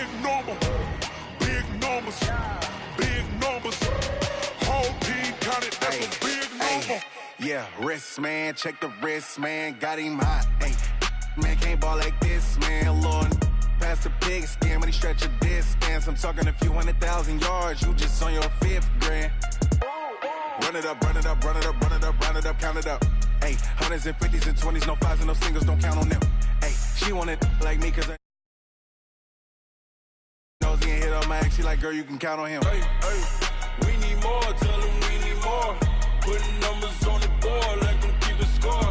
big number. Big numbers. Big numbers. Whole team counted, that's a big number. Yeah, wrist, man, check the wrist, man, got him hot. Ay, man, can't ball like this, man, Lord. Pass the pig skin when he stretch a distance. I'm talking a few 100,000 yards, you just on your 5th grand. Run it up, run it up, run it up, run it up, round it up, count it up. Ay, hundreds and 50s and 20s, no 5s and no singles, don't count on them. Ay, she want it like me, cause I knows he ain't hit on max. She like, girl, you can count on him. Hey, hey, we need more, tell him we need more. Putting numbers on the board, let them keep it score.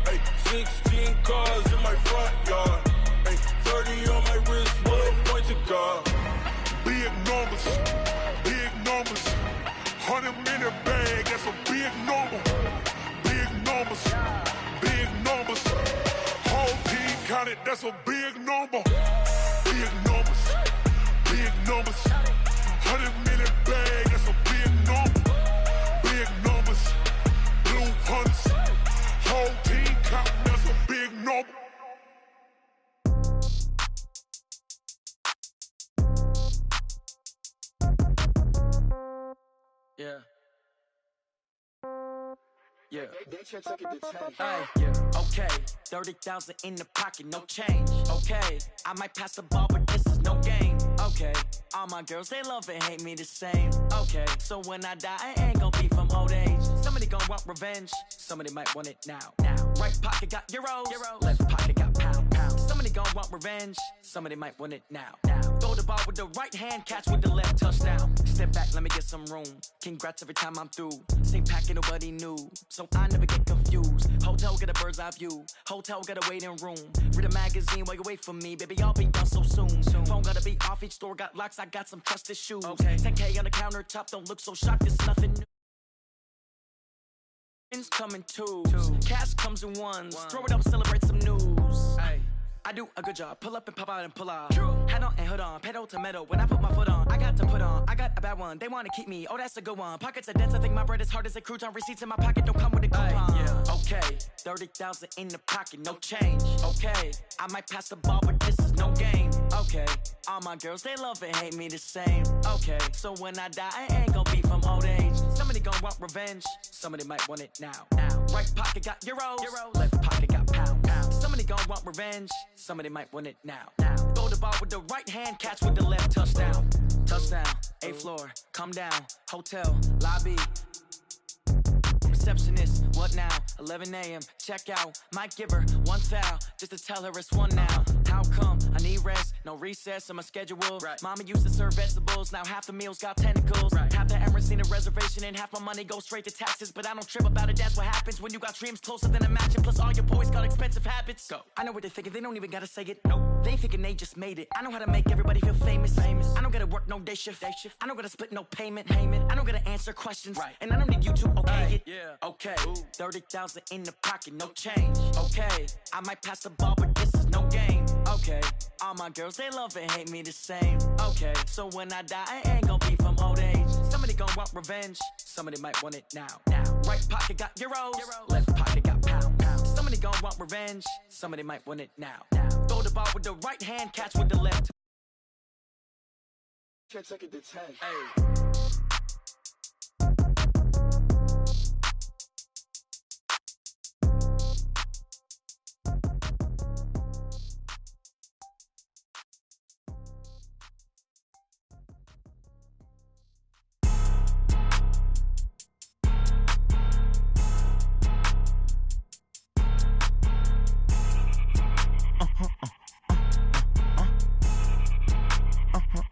Hey, 16 cars in my front yard. Hey, 30 on my wrist, what a point to guard. Big numbers, big numbers. 100-minute bag, that's a big number. Big numbers, big numbers. Whole team counted, that's a big number. Big numbers, big numbers. 100-minute bag, that's a big number. Big numbers, blue hunts. Whole team counting, that's a big number. Yeah. Yeah. Yeah. Okay. 30,000 in the pocket, no change. Okay. I might pass the ball, but this is no game. Okay. All my girls, they love and hate me the same. Okay. So when I die, I ain't gon' be from old age. Somebody gon' want revenge. Somebody might want it now. Right pocket got euros. Left pocket got pounds. Somebody gon' want revenge. Somebody might want it now. Throw the ball with the right hand, catch with the left, touchdown. Step back, let me get some room. Congrats every time I'm through. Same packet, nobody knew. So I never get confused. Hotel get a bird's eye view. Hotel get a waiting room. Read a magazine while you wait for me. Baby, I'll be done so soon. Phone gotta be off, each store got locks. I got some trusted shoes. 10K on the countertop, don't look so shocked, it's nothing new. Come in twos. Cash comes in ones. Throw it up, celebrate some news. I do a good job. Pull up and pop out and pull out. Head on and hood on. Pedal to metal. When I put my foot on, I got to put on. I got a bad one. They want to keep me. Oh, that's a good one. Pockets are dense. I think my bread is hard as a crouton. Receipts in my pocket don't come with a coupon. Yeah. Okay. 30,000 in the pocket. No change. Okay. I might pass the ball, but this is no game. Okay. All my girls, they love and hate me the same. Okay. So when I die, I ain't gon' be from old age. Somebody gon' want revenge. Somebody might want it now. Right pocket got euros. Left pocket got pounds. Somebody gon' want revenge. Somebody might want it now. Throw the ball with the right hand, catch with the left, touchdown. Touchdown, 8th floor, come down. Hotel, lobby. Receptionist, what now? 11 a.m., check out. Might give her one foul, just to tell her it's one now. How come? I need rest, no recess in my schedule. Mama used to serve vegetables, now half the meals got tentacles. Half the Emirates need a reservation and half my money goes straight to taxes. But I don't trip about it, that's what happens when you got dreams closer than a matching. Plus all your boys got expensive habits. Go. I know what they're thinking, they don't even gotta say it. Nope. They thinking they just made it. I know how to make everybody feel famous. I don't gotta work no day shift. I don't gotta split no payment. I don't gotta answer questions. And I don't need you to okay it. Okay, 30,000 in the pocket, no change. Okay, I might pass the ball, but this is no game. Okay, all my girls, they love and hate me the same. Okay, so when I die, I ain't gon' be from old age. Somebody gon' want revenge. Somebody might want it now. Right pocket got euros. Left pocket got pounds. Somebody gon' want revenge. Somebody might want it now. Throw the ball with the right hand, catch with the left. Can't take it to 10. Hey.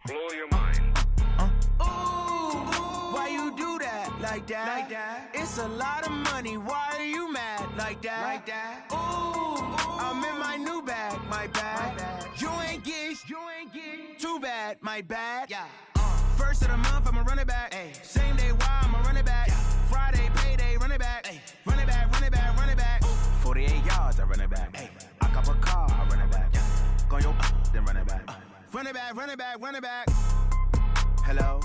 Blow your mind. Why you do that? Like that? It's a lot of money. Why are you mad? Like that? Ooh, I'm in my new bag. My bad. You ain't get too bad. My bad. Yeah. First of the month, I'ma run it back. Ay. Same day, why I'ma run it back. Yeah. Friday, payday, run it back. Ay. Run it back, run it back, run it back. 48 yards, I run it back. Ay. I cop a car, I run it back. Go your then run it back. Run it back, run it back, run it back. Hello?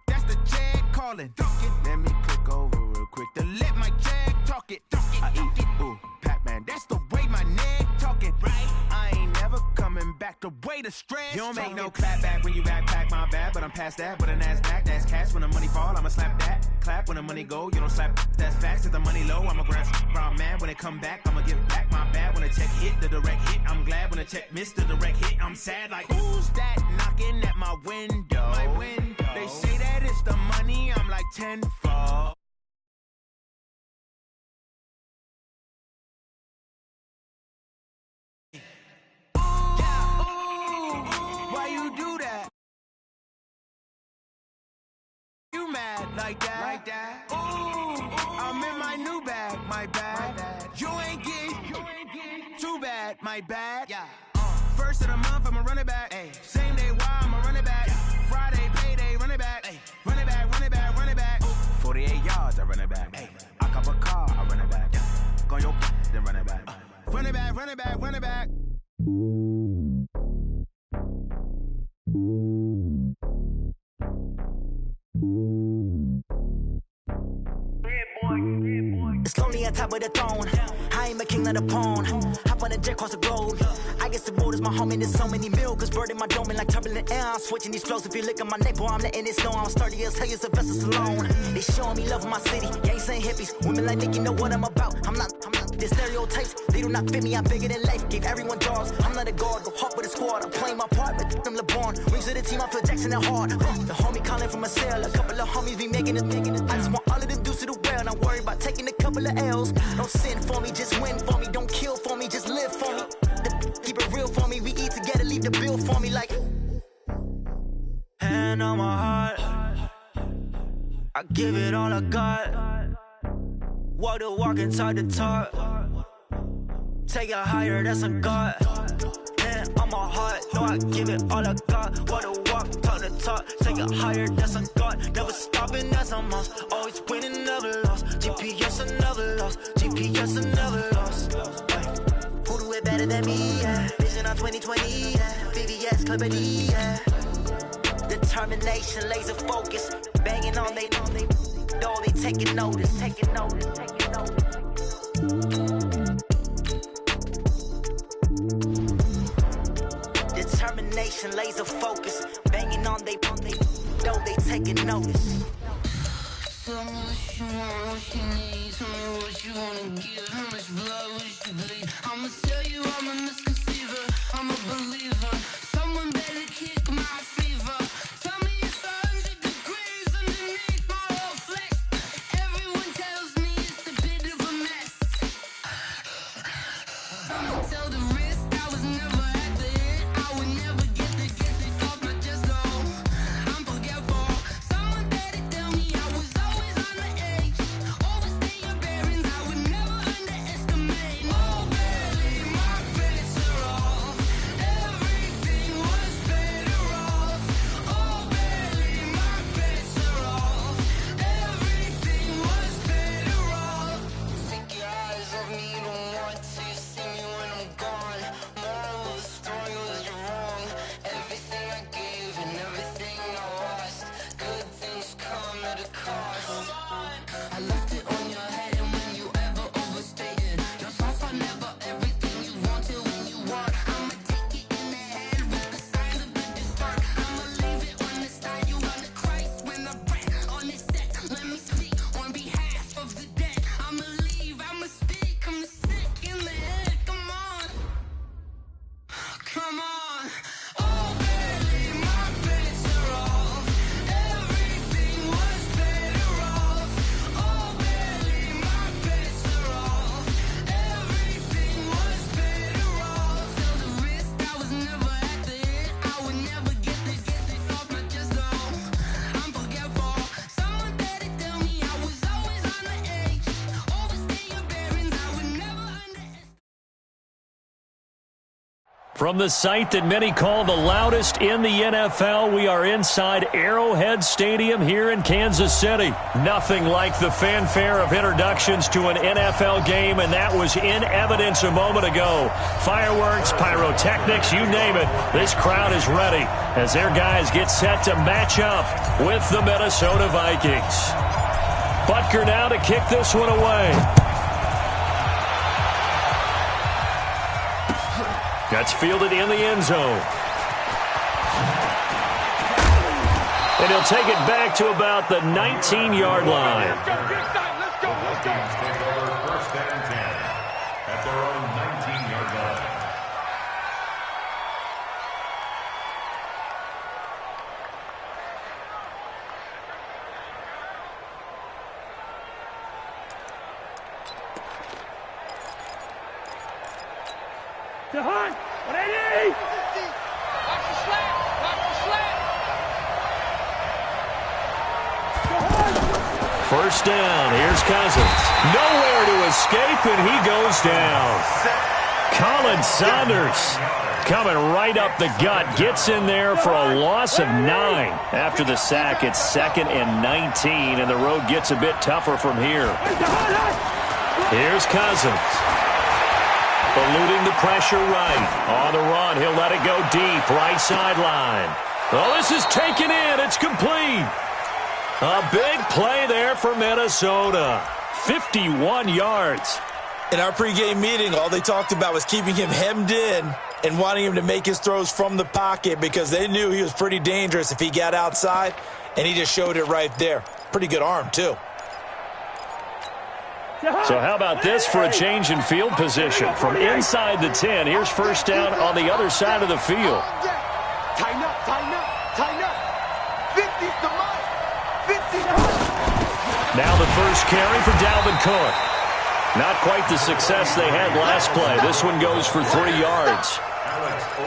That's the jag calling. Let me click over real quick to let my jag talk it. I eat it, ooh, Pac-Man. That's the way my neck talking. Right? I ain't never coming back to away the stress. You don't make no clap back when you backpack, my bad, but I'm past that. With a NASDAQ, that's cash. When the money fall, I'ma slap that. Clap when the money go, you don't slap. That's facts. If the money low, I'ma grab brown man. When it come back, I'ma give back my bad. When the check hit, the direct hit, I'm glad. When the check missed the direct hit, I'm sad. Like, who's that knocking at my window? They say that it's the money, I'm like tenfold. Why you do that? You mad like that? Ooh, I'm in my new bag, my bad. You ain't getting too bad, my bad. Yeah. First of the month, I'ma run it back. Ay. Same day, why I'ma run it back. Yeah. Friday, payday, run it back. Ay. Run it back, run it back, run it back. 48 yards, I run it back. Ay. I cop a car, I run it back. Go on your then run it back. Run it back, run it back, run it back. It's lonely on top of the throne. I ain't a king of the pawn. Hop on a jet across the globe. I guess the road is my home and there's so many milk. Bird in my dome and like turbulent air. I'm switching these flows. If you look at my neck, boy, I'm letting it snow. I'm sturdy as hell, it's a vessel alone. They showing me love in my city. Gangsta hippies. Women like Nicky know what I'm about. I'm not the stereotypes. They do not fit me. I'm bigger than life. Gave everyone jobs. I'm not a guard. Go hard with a squad. I'm playing my part, but them LeBron. Rings of the team, I feel Jackson and hard. The homie calling from a cell. A couple of homies be making it. I just want all of them dudes to the well. Not worry about taking a couple of L's. Don't sin for me, just win for me. Don't kill for me, just live for me. Keep it real for me. We eat together, leave the bill for me like. Hand on my heart, I give it all I got. Walk the walk and talk the talk. Take it higher, that's a God. Hand on my heart, no, I give it all I got. Walk the walk, talk the talk. Take it higher, that's a God. Never stopping, that's a must. Always winning, never lost. GPS, I never lost. GPS, I never lost. Who do it better than me? Yeah. Vision on 2020. Yeah. VVS, Clarity. Yeah. Determination, laser focus. Banging on they know they taking notice. Taking notice. Taking notice. Determination, laser focus. Banging on they know they taking notice. Tell me what you want, what you need. Tell me what you wanna give. How much blood would you bleed? I'ma tell you I'm a misconceiver. I'm a believer. Someone better kick my fever. Tell me it's 100 degrees underneath my whole flesh. Everyone tells me it's a bit of a mess. I'ma tell the risk I was never at the end. I would never get it off my chest though. I'm forgetful. Someone better tell me I was always on the edge. Overstay your bearings, I would never underestimate. Oh baby, my bets are off. Everything was better off. Oh baby, my bets are off. Everything was better off. Take your eyes off me, you don't want to see me when I'm gone. Moral of the story was you're wrong. Everything I gave and everything I lost. Good things come at a cost. I left it on your head, and when you ever overstated, your thoughts are never everything you wanted when you want. I'ma take it in the head with the signs of the distort. I'ma leave it on the side. You on the Christ when I rap on this set. Let me speak on behalf of the dead. I'ma leave, I'ma speak. I'm the sick in the head. Come on, come on. Oh baby, my bets are off. Everything was better off. Oh baby, my bets are off. Everything was better off. Tell the risk I was never at the end. I would never get it off my chest though. I'm forgetful. Someone better tell me I was always on the edge. Overstay your bearings, I would never underestimate. From the site that many call the loudest in the NFL, we are inside Arrowhead Stadium here in Kansas City. Nothing like the fanfare of introductions to an NFL game, and that was in evidence a moment ago. Fireworks, pyrotechnics, you name it. This crowd is ready as their guys get set to match up with the Minnesota Vikings. Butker now to kick this one away. That's fielded in the end zone. And he'll take it back to about the 19-yard line. Let's go. Take over first and 10 at their own 19-yard line. Jahan, 180! Watch the slant! First down, here's Cousins. Nowhere to escape, and he goes down. Colin Saunders coming right up the gut. Gets in there for a loss of 9. After the sack, it's 2nd and 19, and the road gets a bit tougher from here. Here's Cousins. Eluding the pressure right. On the run, he'll let it go deep. Right sideline. Oh, this is taken in. It's complete. A big play there for Minnesota. 51 yards. In our pregame meeting, all they talked about was keeping him hemmed in and wanting him to make his throws from the pocket because they knew he was pretty dangerous if he got outside, and he just showed it right there. Pretty good arm, too. So how about this for a change in field position? From inside the 10, here's first down on the other side of the field. Tighten up. 50's the mark. 50. Now the first carry for Dalvin Cook. Not quite the success they had last play. This one goes for 3 yards.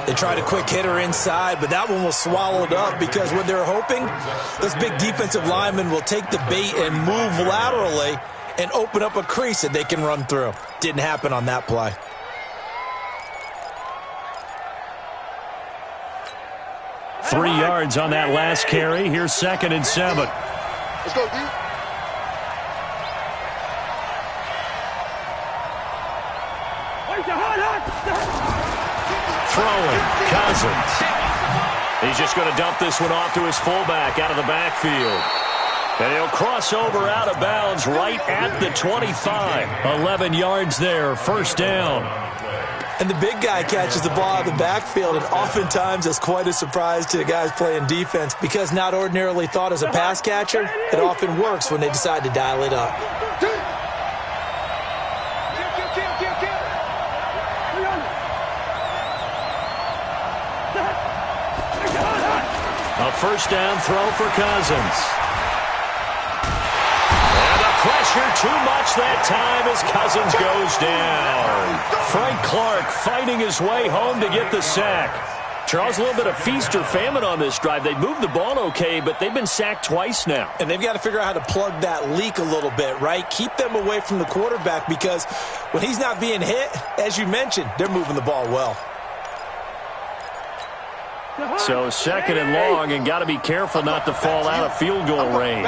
They tried a quick hitter inside, but that one was swallowed up because what they're hoping, those big defensive linemen will take the bait and move laterally and open up a crease that they can run through. Didn't happen on that play. Three yards on that last carry. Here's 2nd and 7. Let's go, D. Throwing, Cousins. He's just going to dump this one off to his fullback out of the backfield. And he'll cross over out of bounds right at the 25. 11 yards there, first down. And the big guy catches the ball out of the backfield, and oftentimes it's quite a surprise to the guys playing defense because not ordinarily thought as a pass catcher, it often works when they decide to dial it up. A first down throw for Cousins. And the pressure too much that time as Cousins goes down. Frank Clark fighting his way home to get the sack. Charles, a little bit of feast or famine on this drive. They moved the ball okay, but they've been sacked twice now. And they've got to figure out how to plug that leak a little bit, right? Keep them away from the quarterback because when he's not being hit, as you mentioned, they're moving the ball well. So 2nd and long, and got to be careful not to fall out of field goal range.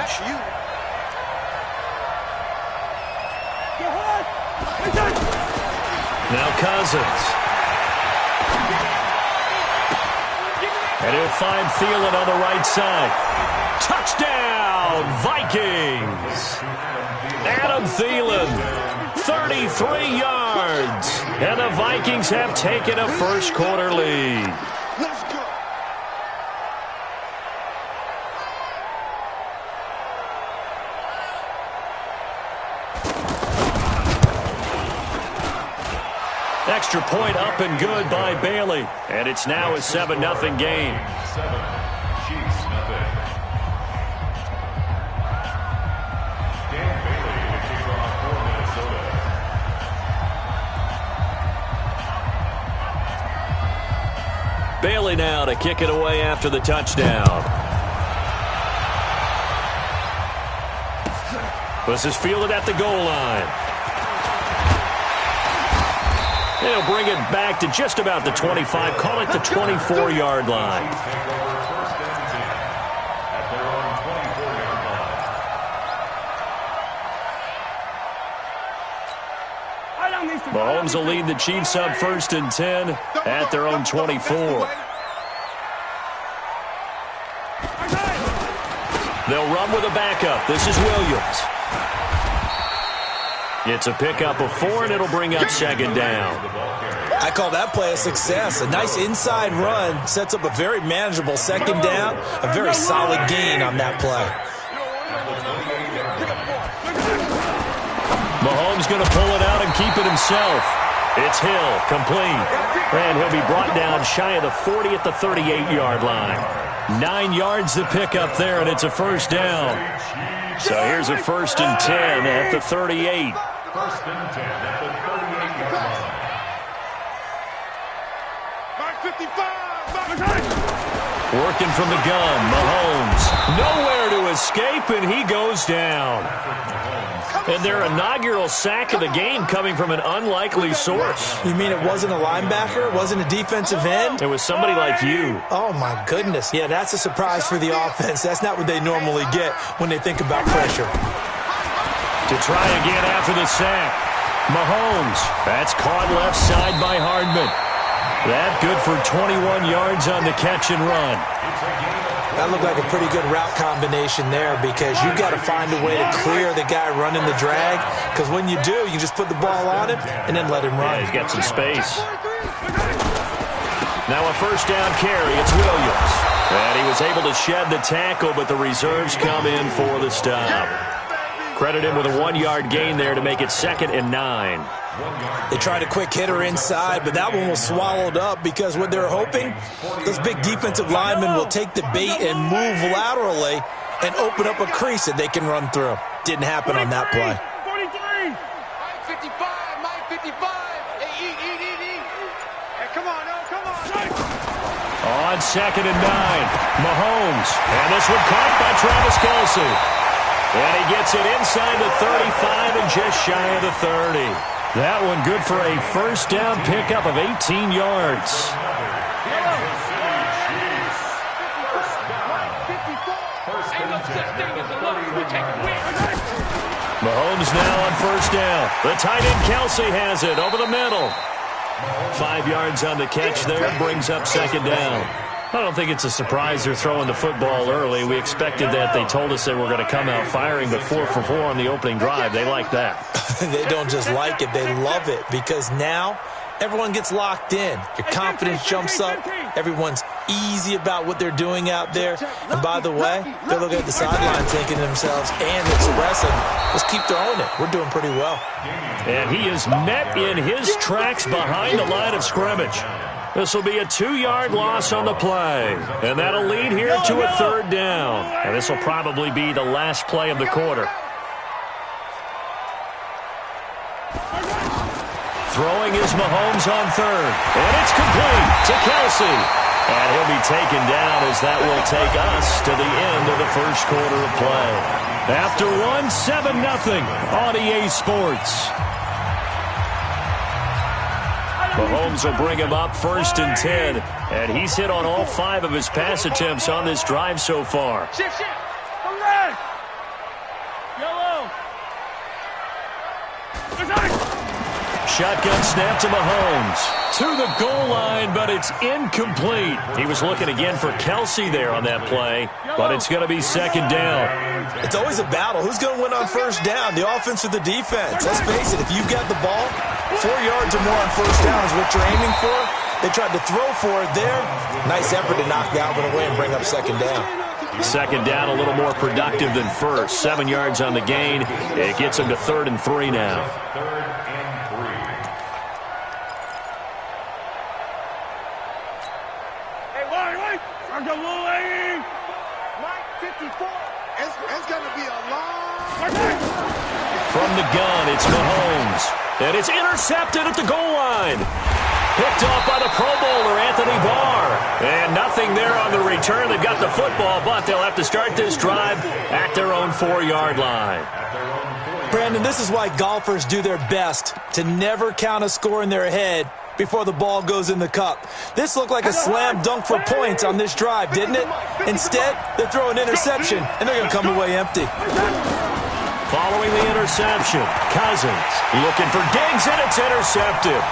Now Cousins. And he'll find Thielen on the right side. Touchdown, Vikings! Adam Thielen, 33 yards. And the Vikings have taken a first quarter lead. Extra point up and good by Bailey. And it's now a 7-0 game. 7, Chiefs, nothing. Dan Bailey, the kickoff for Minnesota. Bailey now to kick it away after the touchdown. This is fielded at the goal line. They'll bring it back to just about the 25. Call it the 24-yard line. Mahomes will lead the Chiefs up 1st and 10 at their own 24. They'll run with a backup. This is Williams. It's a pickup of 4, and it'll bring up 2nd down. I call that play a success. A nice inside run sets up a very manageable second down, a very solid gain on that play. Mahomes going to pull it out and keep it himself. It's Hill, complete. And he'll be brought down shy of the 40 at the 38-yard line. 9 yards to pick up there, and it's a first down. So here's a 1st and 10 at the 38. 1st and 10 at the 38-yard line. Working from the gun, Mahomes. Nowhere to escape, and he goes down. And their inaugural sack of the game coming from an unlikely source. You mean it wasn't a linebacker? It wasn't a defensive end? It was somebody like you. Oh, my goodness. Yeah, that's a surprise for the offense. That's not what they normally get when they think about pressure. To try again after the sack. Mahomes. That's caught left side by Hardman. That good for 21 yards on the catch and run. That looked like a pretty good route combination there because you've got to find a way to clear the guy running the drag, because when you do, you just put the ball on him and then let him run. Yeah, he's got some space. Now a first down carry. It's Williams. And he was able to shed the tackle, but the reserves come in for the stop. Credit him with a 1-yard gain there to make it 2nd and 9. They tried a quick hitter inside, but that one was swallowed up because what they're hoping, those big defensive linemen will take the bait and move laterally and open up a crease that they can run through. Didn't happen on that play. 43. 55, Mike 55. Hey, eat. Hey, come on, no, come on. On 2nd and 9, Mahomes. And this one caught by Travis Kelce. And he gets it inside the 35 and just shy of the 30. That one good for a first down pickup of 18 yards. Mahomes now on first down. The tight end Kelce has it over the middle. 5 yards on the catch there, brings up 2nd down. I don't think it's a surprise they're throwing the football early. We expected that. They told us they were going to come out firing, but 4 for 4 on the opening drive. They like that. They don't just like it. They love it because now everyone gets locked in. Your confidence jumps up. Everyone's easy about what they're doing out there. And by the way, they're looking at the sideline thinking to themselves and expressing, let's keep throwing it. We're doing pretty well. And he is met in his tracks behind the line of scrimmage. This will be a 2-yard loss on the play. And that'll lead here to a 3rd down. And this will probably be the last play of the quarter. Throwing is Mahomes on 3rd. And it's complete to Kelce. And he'll be taken down as that will take us to the end of the first quarter of play. After 7-0 on EA Sports. Mahomes will bring him up 1st and 10. And he's hit on all 5 of his pass attempts on this drive so far. Shift. Come back. Yellow. Shotgun snap to Mahomes. To the goal line, but it's incomplete. He was looking again for Kelce there on that play, but it's going to be 2nd down. It's always a battle. Who's going to win on first down, the offense or the defense? Let's face it, if you've got the ball, 4 yards or more on first down is what you're aiming for. They tried to throw for it there. Nice effort to knock that one away and bring up 2nd down. 2nd down, a little more productive than first. 7 yards on the gain. It gets him to 3rd and 3 now. 3rd and 3. Mike 54. It's going to be a long... From the gun, it's Mahomes. And it's intercepted at the goal line. Picked off by the Pro Bowler, Anthony Barr. And nothing there on the return. They've got the football, but they'll have to start this drive at their own 4-yard line. Brandon, this is why golfers do their best to never count a score in their head before the ball goes in the cup. This looked like a slam dunk for points on this drive, didn't it? Instead, they throw an interception, and they're going to come away empty. Following the interception, Cousins looking for Diggs, and it's intercepted.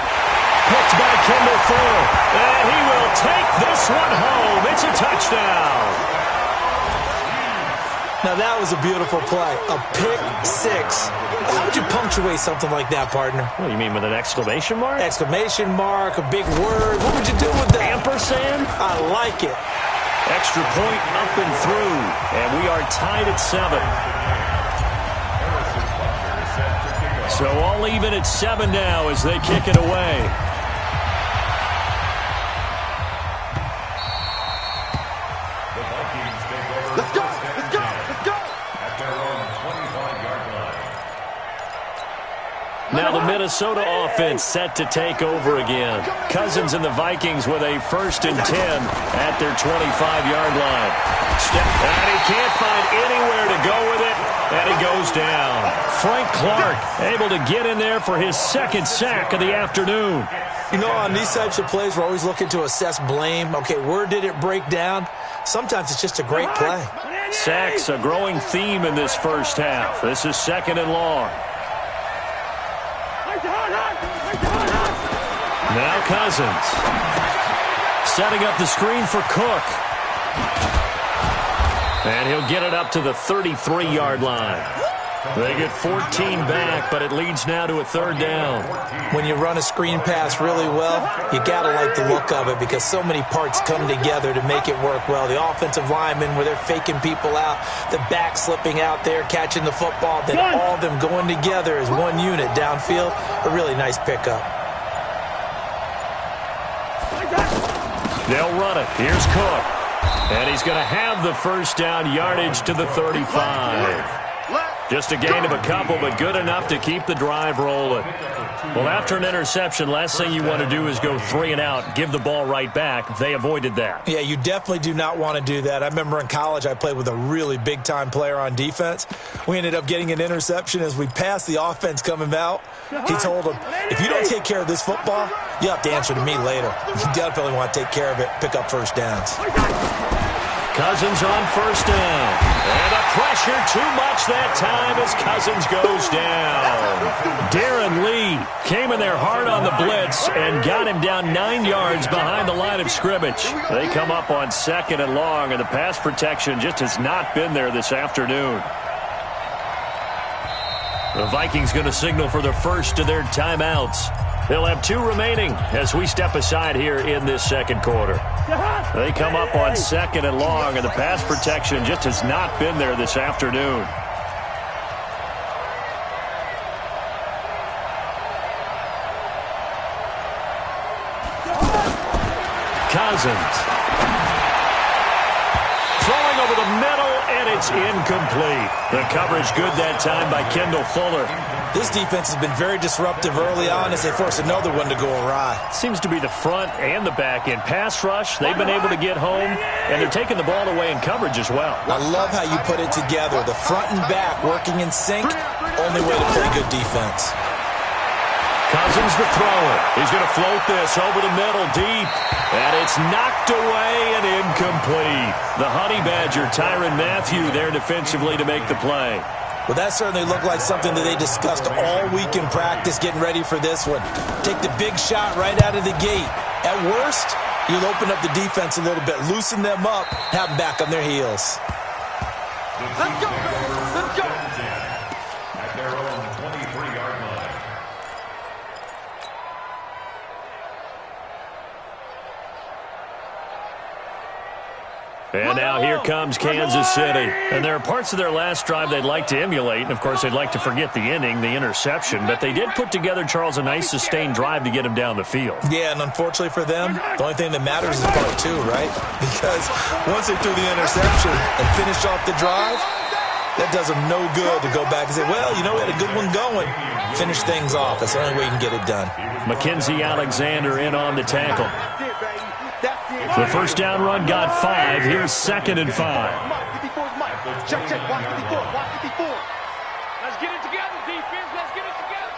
Picked by Kendall Fuller, and he will take this one home. It's a touchdown. Now, that was a beautiful play. A pick six. How would you punctuate something like that, partner? What do you mean, with an exclamation mark? Exclamation mark, a big word. What would you do with that? Ampersand? I like it. Extra point up and through. And we are tied at 7. So all even at 7 now as they kick it away. Let's go! Let's go! Let's go! At their own 25-yard line. Now the Minnesota offense set to take over again. Cousins and the Vikings with a 1st and 10 at their 25-yard line. And he can't find anywhere to go with it, and he goes down. Frank Clark able to get in there for his 2nd sack of the afternoon. You know, on these types of plays, we're always looking to assess blame. Okay, where did it break down? Sometimes it's just a great play. Sacks, a growing theme in this first half. This is 2nd and long. Now Cousins. Setting up the screen for Cook. And he'll get it up to the 33-yard line. They get 14 back, but it leads now to a 3rd down. When you run a screen pass really well, you got to like the look of it because so many parts come together to make it work well. The offensive linemen, where they're faking people out, the back slipping out there, catching the football, then all of them going together as one unit downfield. A really nice pickup. They'll run it. Here's Cook. And he's going to have the 1st down, yardage to the 35. Just a gain of a couple, but good enough to keep the drive rolling. Well, after an interception, last thing you want to do is go 3 and out, give the ball right back. They avoided that. Yeah, you definitely do not want to do that. I remember in college I played with a really big-time player on defense. We ended up getting an interception as we passed the offense coming out. He told him, if you don't take care of this football, you have to answer to me later. You definitely want to take care of it, pick up 1st downs. Cousins on 1st down. And a pressure too much that time as Cousins goes down. Darren Lee came in there hard on the blitz and got him down 9 yards behind the line of scrimmage. They come up on 2nd and long, and the pass protection just has not been there this afternoon. The Vikings going to signal for the first of their timeouts. They'll have 2 remaining as we step aside here in this 2nd quarter. They come up on 2nd and long, and the pass protection just has not been there this afternoon. Cousins. Throwing over the middle, and it's incomplete. The coverage good that time by Kendall Fuller. This defense has been very disruptive early on as they force another one to go awry. Seems to be the front and the back end. Pass rush, they've been able to get home, and they're taking the ball away in coverage as well. I love how you put it together. The front and back working in sync, only way to play good defense. Cousins to throw it. He's going to float this over the middle deep, and it's knocked away and incomplete. The Honey Badger, Tyrann Mathieu, there defensively to make the play. Well, that certainly looked like something that they discussed all week in practice, getting ready for this one. Take the big shot right out of the gate. At worst, you'll open up the defense a little bit, loosen them up, have them back on their heels. Let's go, baby. Let's go. At their own 23-yard line. And now here comes Kansas City. And there are parts of their last drive they'd like to emulate. And, of course, they'd like to forget the inning, the interception. But they did put together, Charles, a nice sustained drive to get him down the field. Yeah, and unfortunately for them, the only thing that matters is part 2, right? Because once they threw the interception and finished off the drive, that does them no good to go back and say, well, you know, we had a good one going. Finish things off. That's the only way you can get it done. Mackenzie Alexander in on the tackle. The 1st down run got 5. Here's 2nd and 5. Check, check. Watch 54. Watch 54. Let's get it together, defense. Let's get it together.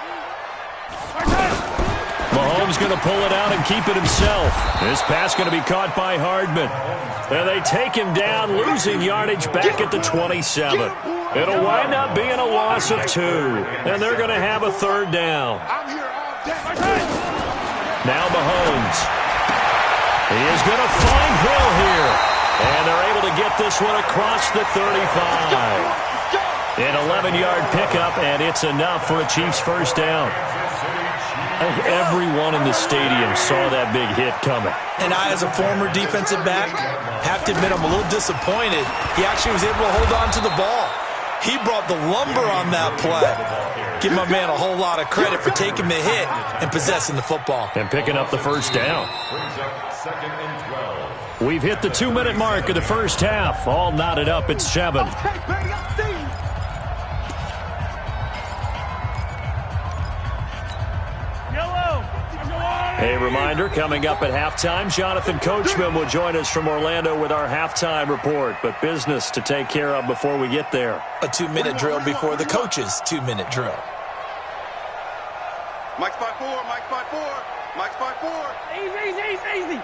Mahomes going to pull it out and keep it himself. This pass going to be caught by Hardman. And they take him down, losing yardage back at the 27. It'll wind up being a loss of 2. And they're going to have a 3rd down. I'm here all day. Now Mahomes. He is going to find Hill here. And they're able to get this one across the 35. An 11-yard pickup, and it's enough for a Chiefs first down. I think everyone in the stadium saw that big hit coming. And I, as a former defensive back, have to admit I'm a little disappointed. He actually was able to hold on to the ball. He brought the lumber on that play. Give my man a whole lot of credit for taking the hit and possessing the football. And picking up the first down. We've hit the 2-minute mark of the first half. All knotted up at 7. A reminder, coming up at halftime, Jonathan Coachman will join us from Orlando with our halftime report. But business to take care of before we get there. A 2-minute drill before the coach's 2-minute drill. Mike's by 4, Mike's by 4, Mike's by 4. Easy.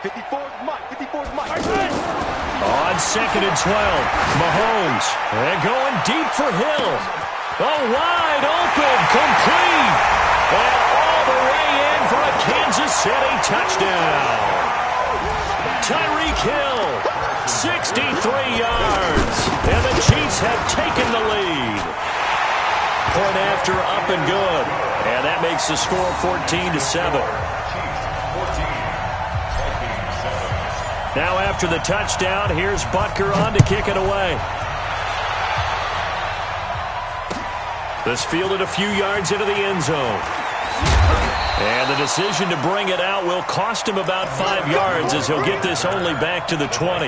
54's Mike, 54's Mike. On 2nd and 12, Mahomes. And going deep for Hill. Oh, wide open, complete. And all the way in for a Kansas City touchdown. Tyreek Hill, 63 yards. And the Chiefs have taken the lead. Point after, up and good. And that makes the score 14-7. Now after the touchdown, here's Butker on to kick it away. This fielded a few yards into the end zone. And the decision to bring it out will cost him about 5 yards as he'll get this only back to the 20.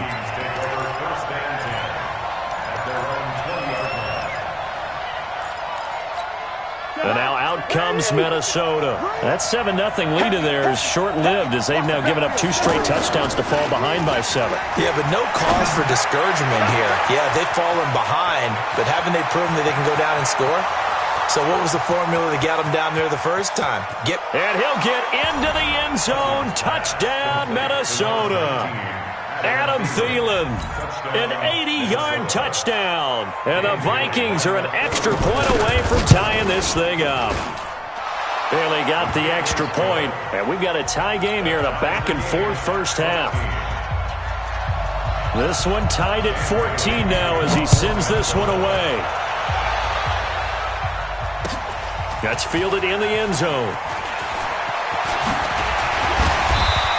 And now out comes Minnesota. That 7-0 lead of theirs short-lived as they've now given up 2 straight touchdowns to fall behind by 7. Yeah, but no cause for discouragement here. Yeah, they've fallen behind, but haven't they proven that they can go down and score? So what was the formula to get them down there the first time? And he'll get into the end zone. Touchdown, Minnesota. Adam Thielen, an 80-yard touchdown. And the Vikings are an extra point away from tying this thing up. Barely got the extra point, and we've got a tie game here in a back-and-forth first half. This one tied at 14 now as he sends this one away. That's fielded in the end zone.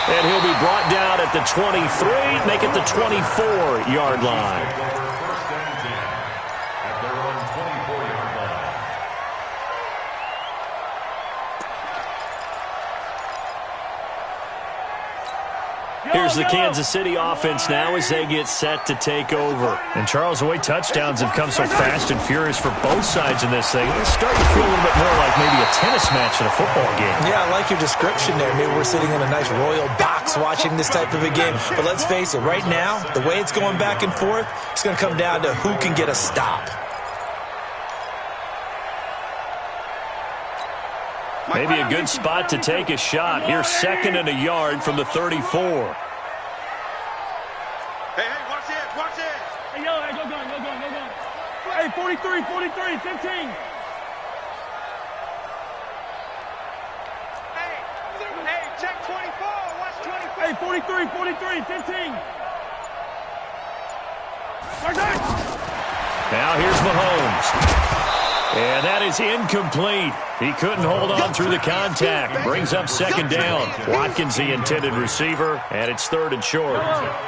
And he'll be brought down at the 23, make it the 24-yard line. Here's the Kansas City offense now as they get set to take over. And Charles, the way touchdowns have come so fast and furious for both sides in this thing, it's starting to feel a little bit more like maybe a tennis match in a football game. Yeah, I like your description there. Maybe we're sitting in a nice royal box watching this type of a game. But let's face it, right now, the way it's going back and forth, it's going to come down to who can get a stop. Maybe a good spot to take a shot. Here's 2nd and a yard from the 34. Hey, watch it. Hey, go. Hey, 43, 15. Hey, check 24. Watch 24. Hey, 43, 15. Now here's Mahomes. And that is incomplete. He couldn't hold on through the contact. Brings up 2nd down. Watkins, the intended receiver, and it's 3rd and short.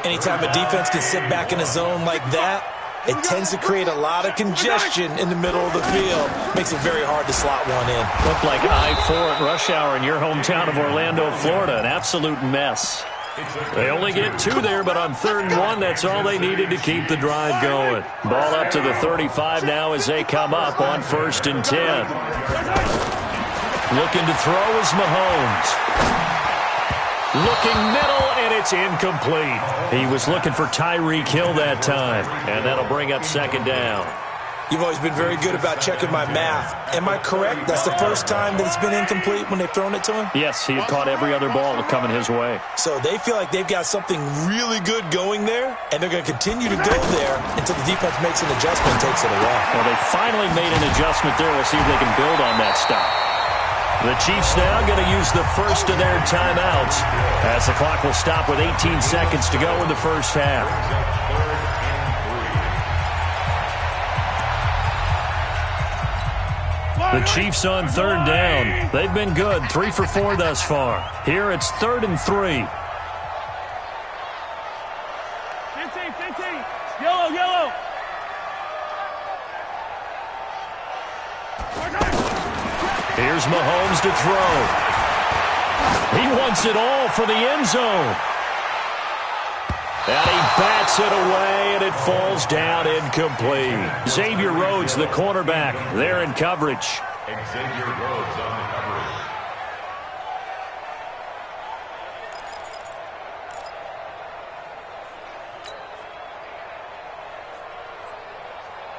Anytime a defense can sit back in a zone like that, it tends to create a lot of congestion in the middle of the field. Makes it very hard to slot one in. Looked like I-4 at rush hour in your hometown of Orlando, Florida. An absolute mess. They only get 2 there, but on 3rd and 1, that's all they needed to keep the drive going. Ball up to the 35 now as they come up on 1st and 10. Looking to throw is Mahomes. Looking middle, and it's incomplete. He was looking for Tyreek Hill that time, and that'll bring up 2nd down. You've always been very good about checking my math. Am I correct? That's the first time that it's been incomplete when they've thrown it to him? Yes, he had caught every other ball coming his way. So they feel like they've got something really good going there, and they're going to continue to go there until the defense makes an adjustment and takes it away. Well, they finally made an adjustment there. We'll see if they can build on that stop. The Chiefs now going to use the first of their timeouts as the clock will stop with 18 seconds to go in the first half. The Chiefs on third down. They've been good, 3 for 4 thus far. Here it's 3rd and 3. 15. Yellow. Here's Mahomes to throw. He wants it all for the end zone. And he bats it away, and it falls down incomplete. Xavier Rhodes, the cornerback, there in coverage. Xavier Rhodes on the coverage.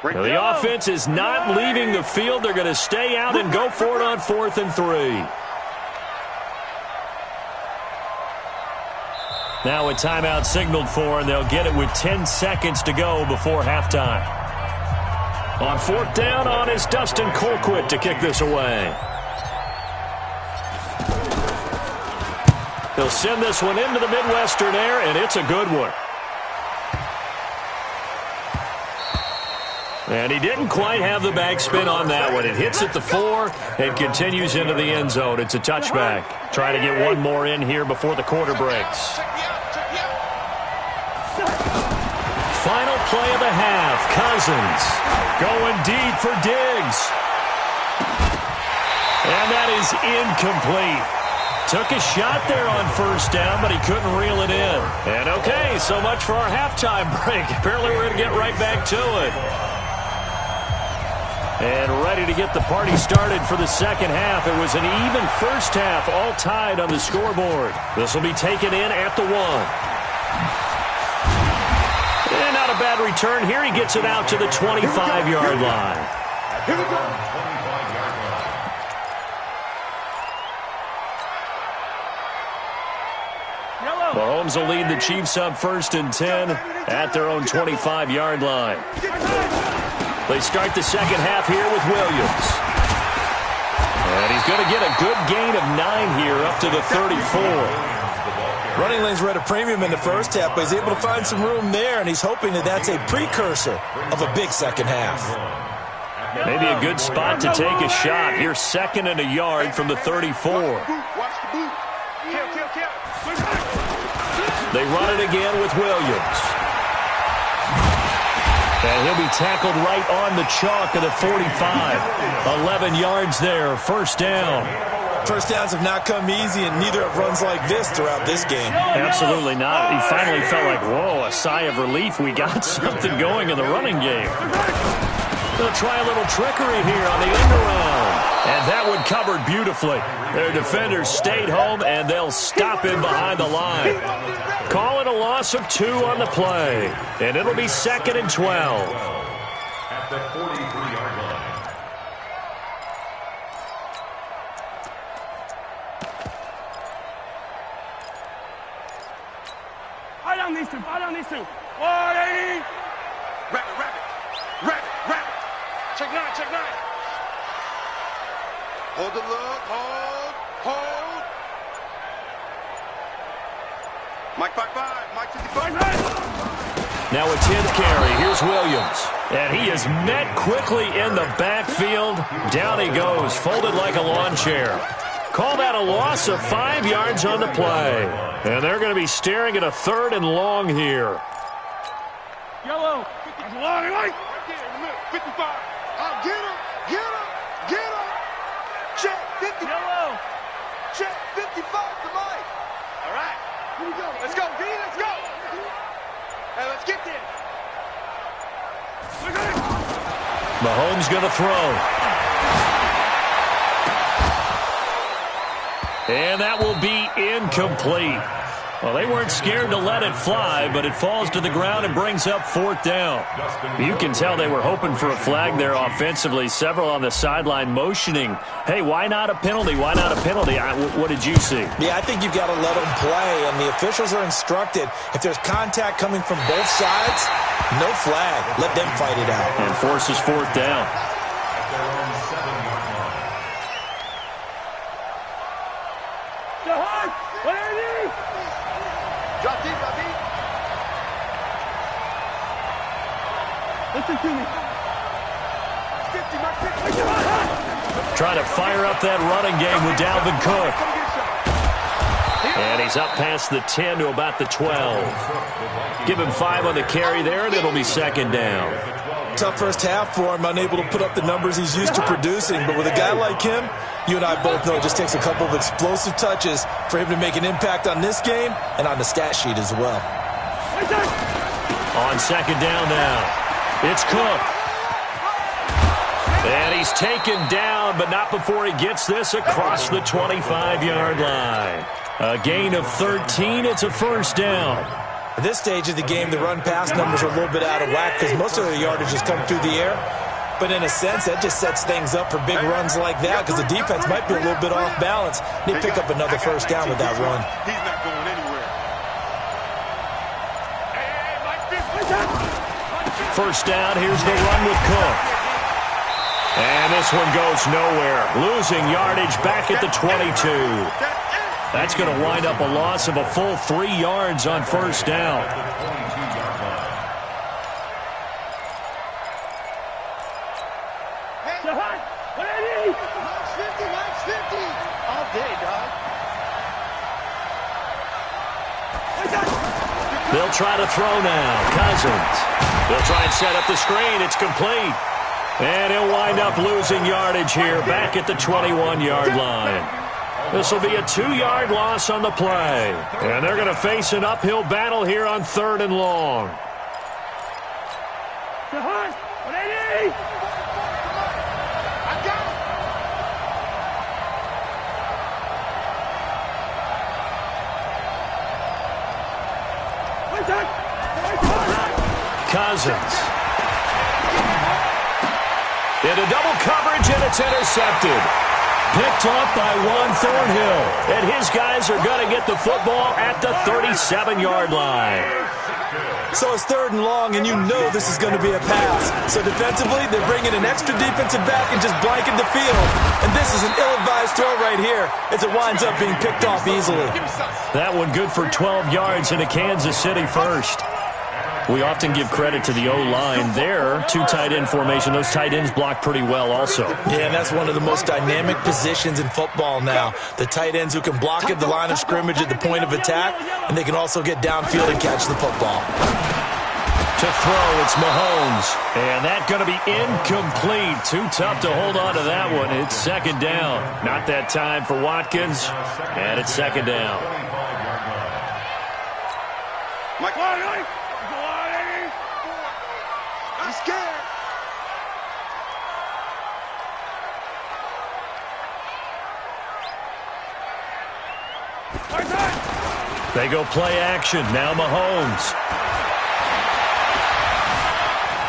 The offense is not leaving the field. They're going to stay out and go for it on 4th and 3. Now a timeout signaled for, and they'll get it with 10 seconds to go before halftime. On 4th down on is Dustin Colquitt to kick this away. He'll send this one into the Midwestern air, and it's a good one. And he didn't quite have the backspin on that one. It hits at the 4 and continues into the end zone. It's a touchback. Trying to get one more in here before the quarter breaks. Final play of the half. Cousins going deep for Diggs. And that is incomplete. Took a shot there on 1st down, but he couldn't reel it in. And okay, so much for our halftime break. Apparently we're going to get right back to it. And ready to get the party started for the second half. It was an even first half, all tied on the scoreboard. This will be taken in at the 1. And not a bad return. Here he gets it out to the 25-yard line. Here we go. 25-yard line. Mahomes will lead the Chiefs up 1st and 10 at their own 25-yard line. They start the second half here with Williams. And he's going to get a good gain of 9 here up to the 34. Running lanes were at a premium in the first half, but he's able to find some room there, and he's hoping that that's a precursor of a big second half. Maybe a good spot to take a shot. Here's 2nd and a yard from the 34. They run it again with Williams. And he'll be tackled right on the chalk of the 45. 11 yards there, 1st down. First downs have not come easy, and neither have runs like this throughout this game. Absolutely not. He finally felt like, whoa, a sigh of relief. We got something going in the running game. They'll try a little trickery here on the end around. And that one covered beautifully. Their defenders stayed home, and they'll stop him behind the line. Call it a loss of 2 on the play. And it'll be 2nd and 12. At the 43-yard line. Fire down these two. 180. Rapid. Check 9. Hold the look, hold. Mike 5-5, Mike 55. Now a 10th carry. Here's Williams. And he is met quickly in the backfield. Down he goes, folded like a lawn chair. Call that a loss of 5 yards on the play. And they're going to be staring at a 3rd and long here. Yellow. That's long, right? Right there in the middle, 55. Get him. Check 50. Yellow. Check 55 to Mike. All right. Here we go. Let's go, D. Let's go. Hey, let's get there. Mahomes going to throw. And that will be incomplete. Well, they weren't scared to let it fly, but it falls to the ground and brings up 4th down. You can tell they were hoping for a flag there offensively. Several on the sideline motioning, hey, why not a penalty? Why not a penalty? What did you see? Yeah, I think you've got to let them play, and the officials are instructed, if there's contact coming from both sides, no flag. Let them fight it out. And forces 4th down. Drop deep, drop deep. Listen to me. 50, Mark 50. Trying to fire up that running game with Dalvin Cook. And he's up past the 10 to about the 12. Give him 5 on the carry there, and it'll be second down. Tough first half for him, unable to put up the numbers he's used to producing. But with a guy like him, you and I both know it just takes a couple of explosive touches for him to make an impact on this game and on the stat sheet as well. On second down now, it's Cook. And he's taken down, but not before he gets this across the 25-yard line. A gain of 13. It's a first down. At this stage of the game, the run-pass numbers are a little bit out of whack because most of the yardage has come through the air. But in a sense, that just sets things up for big runs like that because the defense might be a little bit off balance. They pick up another first down with that run. He's not going anywhere. First down, here's the run with Cook. And this one goes nowhere. Losing yardage back at the 22. That's going to wind up a loss of a full 3 yards on first down. All day, dog. They'll try to throw now. Cousins. They'll try and set up the screen. It's complete. And he'll wind up losing yardage here back at the 21-yard line. This will be a 2-yard loss on the play. And they're going to face an uphill battle here on 3rd and long. Cousins. Into double coverage, and it's intercepted. Picked off by Juan Thornhill. And his guys are going to get the football at the 37-yard line. So it's 3rd and long, and you know this is going to be a pass. So defensively, they're bringing an extra defensive back and just blanket the field. And this is an ill-advised throw right here as it winds up being picked off easily. That one good for 12 yards into Kansas City first. We often give credit to the O-line there. 2 tight end formation. Those tight ends block pretty well also. Yeah, and that's one of the most dynamic positions in football now. The tight ends who can block at the line of scrimmage at the point of attack, and they can also get downfield and catch the football. To throw, it's Mahomes. And that's going to be incomplete. Too tough to hold on to that one. It's second down. Not that time for Watkins. And it's second down. Mike. I'm scared. They go play action. Now Mahomes.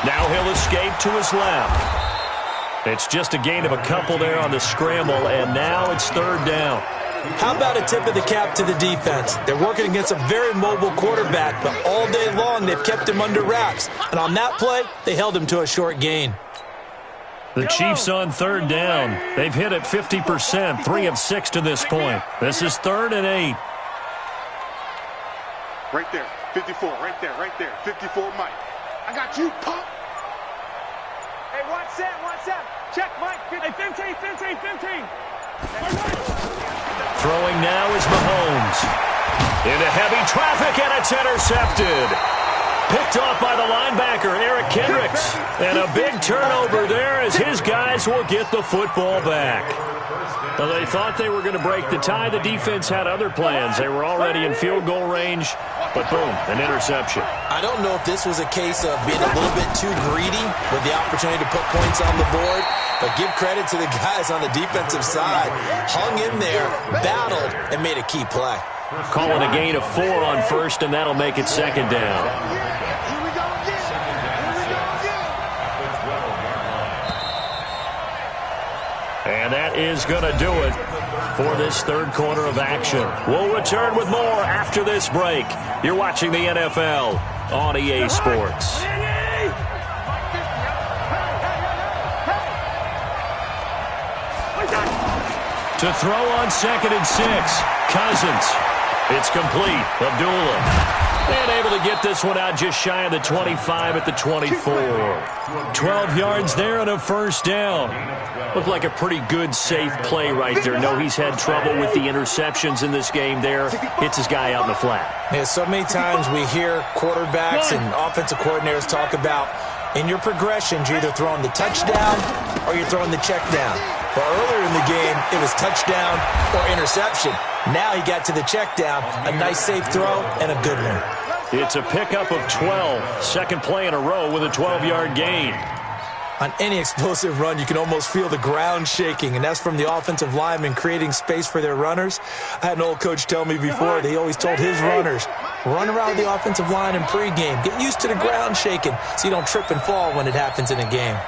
Now he'll escape to his left. It's just a gain of a couple there on the scramble, and now it's 3rd down. How about a tip of the cap to the defense? They're working against a very mobile quarterback, but all day long they've kept him under wraps. And on that play, they held him to a short gain. The Chiefs on 3rd down. They've hit it 50%, 3 of 6 to this point. This is 3rd and 8. Right there, 54, right there, 54, Mike. I got you, pump. Hey, watch Sam. Check, Mike. Hey, 15. Throwing now is Mahomes. Into heavy traffic, and it's intercepted. Picked off by the linebacker, Eric Kendricks. And a big turnover there as his guys will get the football back. Well, they thought they were going to break the tie. The defense had other plans. They were already in field goal range, but boom, an interception. I don't know if this was a case of being a little bit too greedy with the opportunity to put points on the board, but give credit to the guys on the defensive side. Hung in there, battled, and made a key play. Calling a gain of 4 on first, and that'll make it second down. And that is going to do it for this 3rd quarter of action. We'll return with more after this break. You're watching the NFL on EA Sports. To throw on 2nd and 6, Cousins. It's complete. Abdullah. And able to get this one out just shy of the 25 at the 24. 12 yards there and a first down. Looked like a pretty good, safe play right there. No, he's had trouble with the interceptions in this game there. Hits his guy out in the flat. Yeah, so many times we hear quarterbacks and offensive coordinators talk about in your progressions, you're either throwing the touchdown or you're throwing the check down. But earlier in the game, it was touchdown or interception. Now he got to the check down, a nice safe throw, and a good one. It's a pickup of 12. Second play in a row with a 12-yard gain. On any explosive run, you can almost feel the ground shaking, and that's from the offensive linemen creating space for their runners. I had an old coach tell me before, he always told his runners, run around the offensive line in pregame. Get used to the ground shaking so you don't trip and fall when it happens in a game.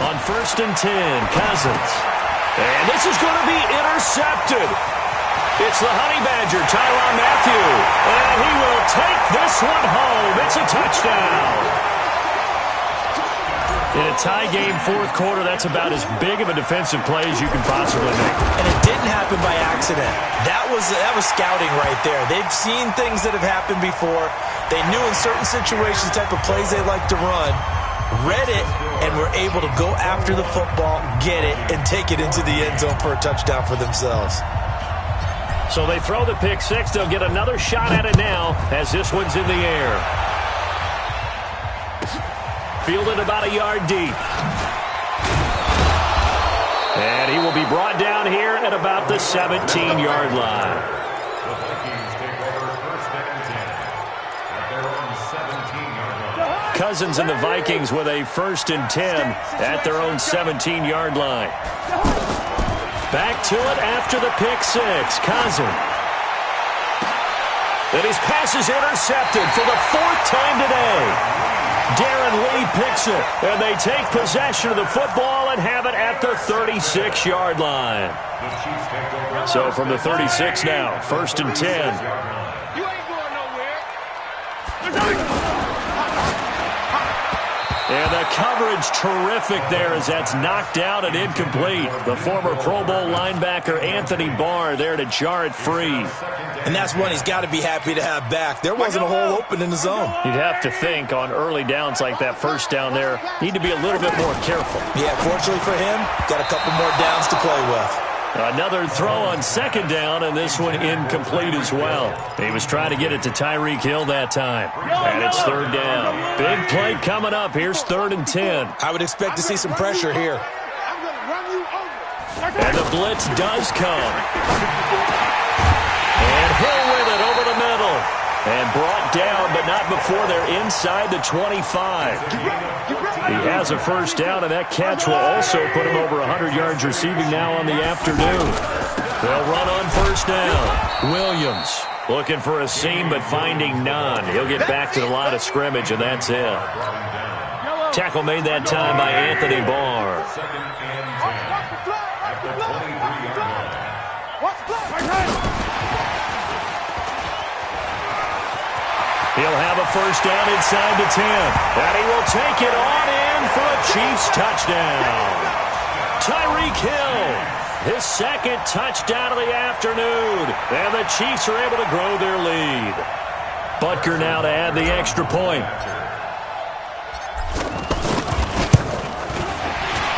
On 1st and 10, Cousins. And this is going to be intercepted. It's the Honey Badger, Tyrann Mathieu. And he will take this one home. It's a touchdown. In a tie game, fourth quarter, that's about as big of a defensive play as you can possibly make. And it didn't happen by accident. That was scouting right there. They've seen things that have happened before. They knew in certain situations the type of plays they like to run. Read it, and were able to go after the football, get it, and take it into the end zone for a touchdown for themselves. So they throw the pick six. They'll get another shot at it now as this one's in the air. Fielded about a yard deep. And he will be brought down here at about the 17-yard line. Cousins and the Vikings with a 1st and 10 at their own 17-yard line. Back to it after the pick six. Cousins. And his pass is intercepted for the 4th time today. Darren Lee picks it, and they take possession of the football and have it at the 36-yard line. So from the 36 now, 1st and 10. You ain't going nowhere. And the coverage terrific there as that's knocked out and incomplete. The former Pro Bowl linebacker Anthony Barr there to jar it free. And that's one he's got to be happy to have back. There wasn't a hole open in the zone. You'd have to think on early downs like that first down there, need to be a little bit more careful. Yeah, fortunately for him, got a couple more downs to play with. Another throw on 2nd down, and this one incomplete as well. He was trying to get it to Tyreek Hill that time. And it's 3rd down. Big play coming up. Here's 3rd and 10. I would expect to see some pressure here. And the blitz does come. And Hill with it over the middle. And brought down, but not before they're inside the 25. He has a 1st down, and that catch will also put him over 100 yards receiving now on the afternoon. They'll run on 1st down. Williams looking for a seam, but finding none. He'll get back to the line of scrimmage, and that's it. Tackle made that time by Anthony Barr. He'll have a 1st down inside the 10. And he will take it on in for a Chiefs touchdown. Tyreek Hill, his 2nd touchdown of the afternoon. And the Chiefs are able to grow their lead. Butker now to add the extra point.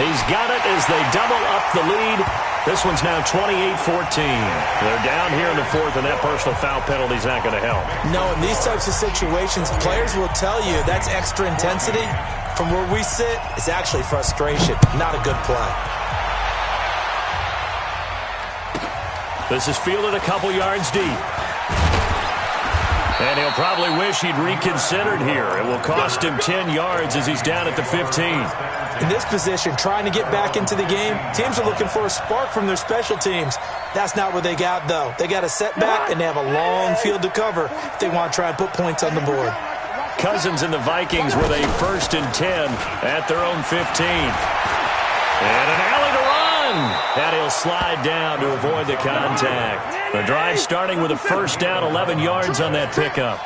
He's got it as they double up the lead. This one's now 28-14. They're down here in the 4th, and that personal foul penalty is not going to help. No, in these types of situations, players will tell you that's extra intensity. From where we sit, it's actually frustration, not a good play. This is fielded a couple yards deep. And he'll probably wish he'd reconsidered here. It will cost him 10 yards as he's down at the 15. In this position, trying to get back into the game, teams are looking for a spark from their special teams. That's not what they got, though. They got a setback, and they have a long field to cover if they want to try and put points on the board. Cousins and the Vikings with a 1st and 10 at their own 15. And an alley to run. And he'll slide down to avoid the contact. The drive starting with a 1st down, 11 yards on that pickup.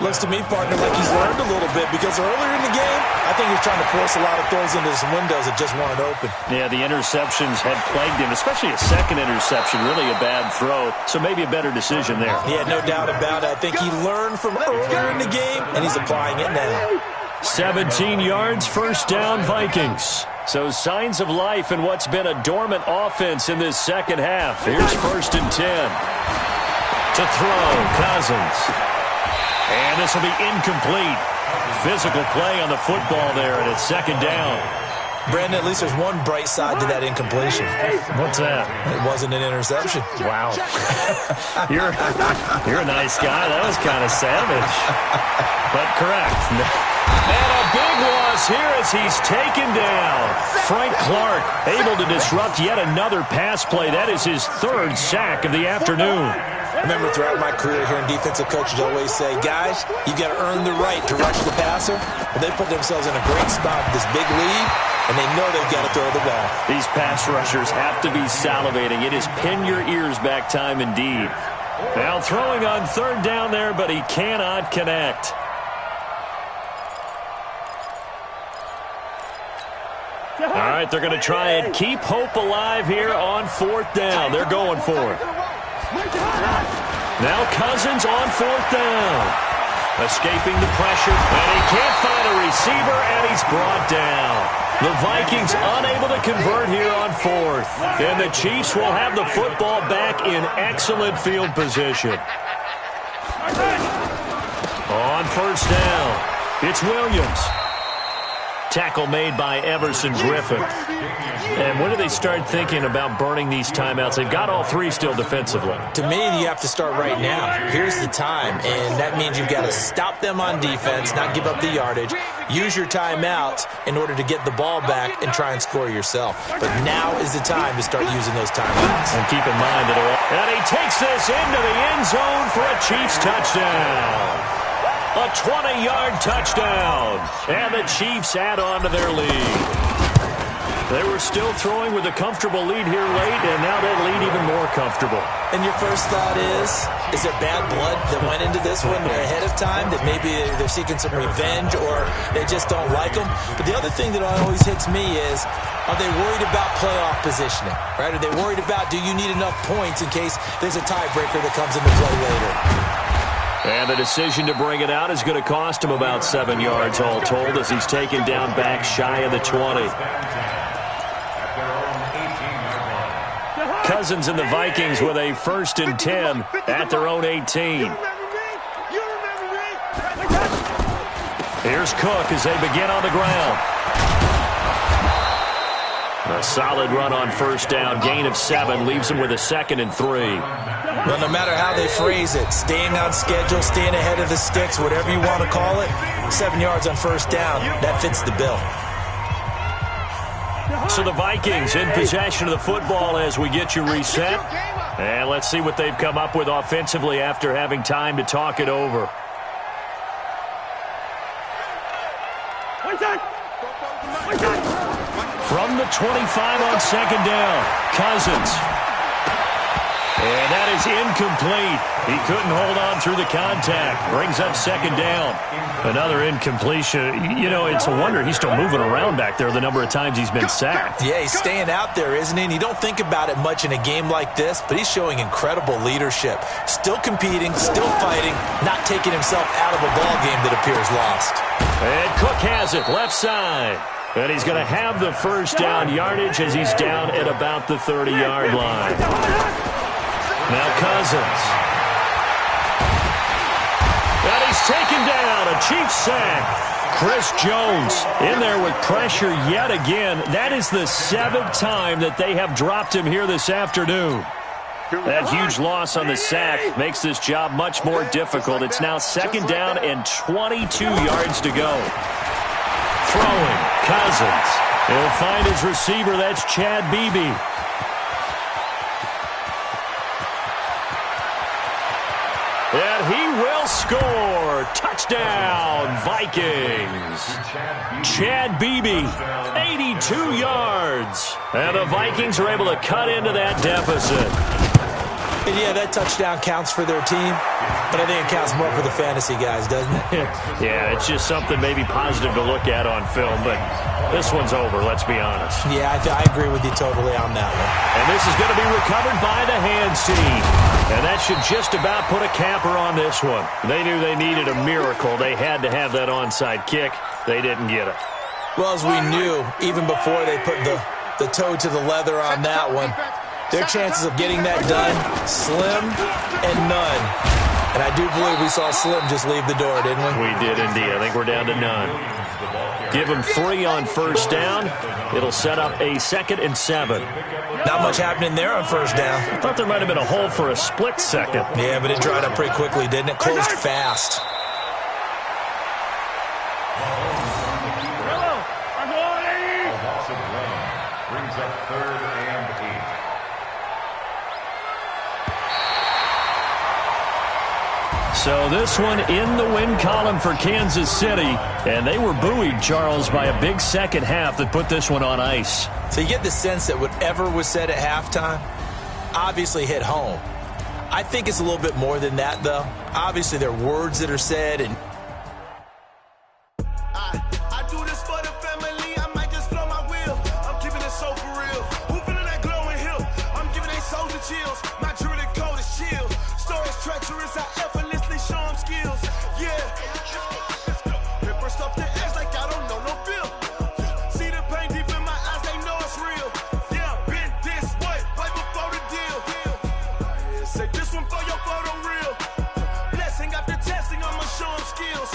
Looks to me, partner, like he's learned a little bit because earlier in the game, I think he was trying to force a lot of throws into some windows that just weren't open. Yeah, the interceptions had plagued him, especially a second interception, really a bad throw. So maybe a better decision there. Yeah, no doubt about it. I think he learned from earlier in the game, and he's applying it now. 17 yards, first down, Vikings. So signs of life in what's been a dormant offense in this second half. Here's 1st and 10. To throw, Cousins. And this will be incomplete. Physical play on the football there, and it's 2nd down. Brandon, at least there's one bright side to that incompletion. What's that? It wasn't an interception. Wow. You're a nice guy. That was kind of savage. But correct. And a big loss here as he's taken down. Frank Clark able to disrupt yet another pass play. That is his 3rd sack of the afternoon. I remember throughout my career hearing defensive coaches always say, guys, you got to earn the right to rush the passer. Well, they put themselves in a great spot with this big lead, and they know they've got to throw the ball. These pass rushers have to be salivating. It is pin your ears back time indeed. Now throwing on 3rd down there, but he cannot connect. All right, they're going to try and keep hope alive here on 4th down. They're going for it. Now Cousins on 4th down. Escaping the pressure, and he can't find a receiver, and he's brought down. The Vikings unable to convert here on 4th. And the Chiefs will have the football back in excellent field position. On 1st down, it's Williams. Tackle made by Everson Griffin. And when do they start thinking about burning these timeouts? They've got all 3 still defensively. To me, you have to start right now. Here's the time, and that means you've got to stop them on defense, not give up the yardage, use your timeouts in order to get the ball back and try and score yourself. But now is the time to start using those timeouts. And keep in mind that and he takes this into the end zone for a Chiefs touchdown. A 20-yard touchdown. And the Chiefs add on to their lead. They were still throwing with a comfortable lead here late, and now that lead even more comfortable. And your first thought is there bad blood that went into this one ahead of time, that maybe they're seeking some revenge or they just don't like them? But the other thing that always hits me is, are they worried about playoff positioning? Right? Are they worried about, do you need enough points in case there's a tiebreaker that comes into play later? And the decision to bring it out is going to cost him about 7 yards all told as he's taken down back shy of the 20. Cousins and the Vikings with a 1st and 10 at their own 18. Here's Cook as they begin on the ground. A solid run on 1st down. Gain of 7 leaves him with a 2nd and 3. Well, no matter how they phrase it, staying on schedule, staying ahead of the sticks, whatever you want to call it, 7 yards on 1st down, that fits the bill. So the Vikings in possession of the football as we get you reset. And let's see what they've come up with offensively after having time to talk it over. From the 25 on 2nd down, Cousins. And that is incomplete. He couldn't hold on through the contact. Brings up 2nd down. Another incompletion. You know, it's a wonder he's still moving around back there the number of times he's been sacked. Yeah, he's staying out there, isn't he? And you don't think about it much in a game like this, but he's showing incredible leadership. Still competing, still fighting, not taking himself out of a ball game that appears lost. And Cook has it, left side. And he's going to have the 1st down yardage as he's down at about the 30-yard line. Now Cousins. And he's taken down, a Chiefs sack. Chris Jones in there with pressure yet again. That is the 7th time that they have dropped him here this afternoon. That huge loss on the sack makes this job much more difficult. It's now 2nd down and 22 yards to go. Throwing, Cousins. He'll find his receiver, that's Chad Beebe. And he will score. Touchdown, Vikings. Chad Beebe, 82 yards. And the Vikings are able to cut into that deficit. And yeah, that touchdown counts for their team, but I think it counts more for the fantasy guys, doesn't it? Yeah, it's just something maybe positive to look at on film, but this one's over, let's be honest. Yeah, I agree with you totally on that one. And this is going to be recovered by the hands team. And that should just about put a capper on this one. They knew they needed a miracle. They had to have that onside kick. They didn't get it. Well, as we knew, even before they put the toe to the leather on that one, their chances of getting that done, slim and none. And I do believe we saw Slim just leave the door, didn't we? We did indeed. I think we're down to none. Give them 3 on first down. It'll set up a 2nd and 7. Not much happening there on first down. I thought there might have been a hole for a split second. Yeah, but it dried up pretty quickly, didn't it? Closed fast. Brings up 3rd and 8. So this one in the win column for Kansas City. And they were buoyed, Charles, by a big second half that put this one on ice. So you get the sense that whatever was said at halftime obviously hit home. I think it's a little bit more than that, though. Obviously, there are words that are said, and I do this for the family, I might just blow my wheel. I'm keeping it so for real. Who feeling that glowing hill? I'm giving they souls the chills. My jewelry code is chill. Stories treacherous, I effortlessly show them skills. Yeah. Paper stuff the edge like I don't know no feel. See the pain deep in my eyes, they know it's real. Yeah, been this way, right before the deal. Say this one for your photo real. Blessing after testing, I'ma show them skills.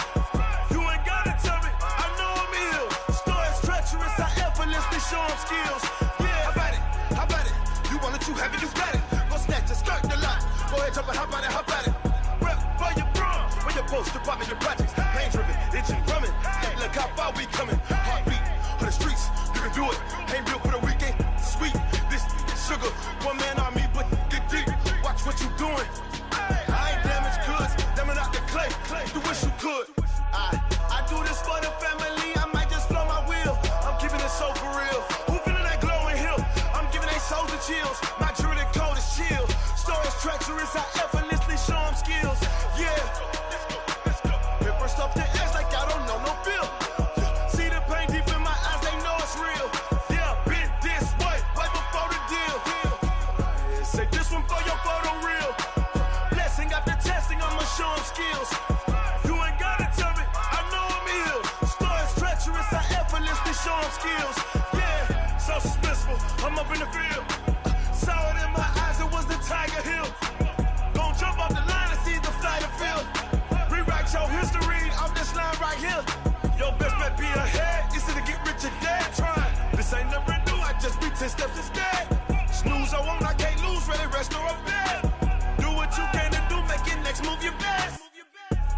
You ain't gotta tell me, I know I'm ill. Stories treacherous, I effortlessly show them skills. Yeah, how about it? You want it, you have it, you got it. Go snatch a skirt the lot. Go ahead, jump it, how about it? Rep for your bro, when you're supposed to pop in your projects. Pain driven, itching, drumming. Hey, look how far we coming. Heartbeat on the streets, you can do it. Ain't built for the weekend, sweet. This sugar, one man on me, but get deep. Watch what you doing. I ain't damaged goods, damn out the clay. You wish you could. I do this for the family, I might just blow my wheel. I'm keeping it so for real. Who feeling that glowing hill? I'm giving they souls the chills. My jewelry code is chill. Stories treacherous, I effortlessly show them skills. Yeah. Paper stuff the edge like I don't know no feel. See the pain deep in my eyes, they know it's real. Yeah, been this way, right before the deal. Say this one for your photo real. Blessing after testing, I'ma show them skills. You ain't gotta tell me, I know I'm ill. Stories treacherous, I effortlessly show them skills. Yeah, so suspenseful, I'm up in the field. Saw it in my eyes, it was the Tiger Hill. Gon' jump off the line and see the flight of field. Rewrite your history off this line right here. Your best bet be ahead, easy to get rich or dead. Trying, this ain't never new, I just be 10 steps instead. Snooze or won't, I can't lose, ready, rest or a bed. Do what you can to do, make it next move your best.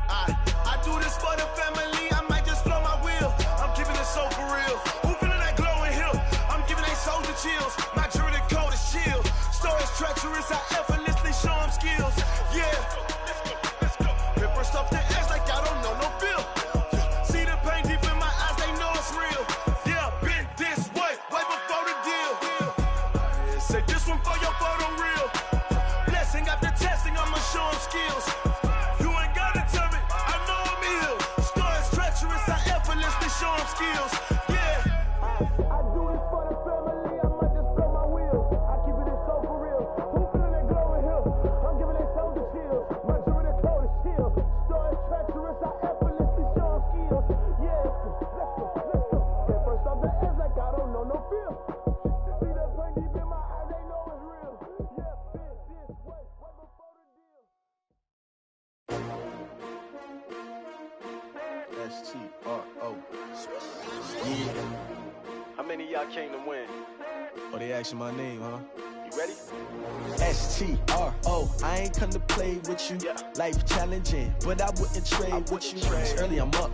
I do this for the family, I might just blow my wheel. I'm keeping it so for real. Who feeling that glowing hill? I'm giving they souls the chills. My jewelry code is chill. Stories treacherous, I effortlessly show them skills. Yeah. Paper stuff the edge like I don't know no feel. See the pain deep in my eyes, they know it's real. Yeah, been this way, right before the deal. Say this one for your photo real. Blessing after testing, I'ma show them skills. You ain't gotta tell me, I know I'm ill. Stories treacherous, I effortlessly show them skills. Yeah. I do this for the family, I might just blow my wheel. I keep it so for real. Who feeling that glowing hill? I'm giving they souls the chills. My jewelry code is chill. Stories treacherous, I effortlessly show them skills. Yeah, let's go. At first off the edge like I don't know no feel. See that pain deep in my eyes, they know it's real. Yeah, been this way, right before the deal. S-T-R-O. Yeah. How many of y'all came to win? Oh, they asking my name, huh? You ready? S-T-R-O. I ain't come to play with you. Life challenging, but I wouldn't trade with you. It's early, I'm up.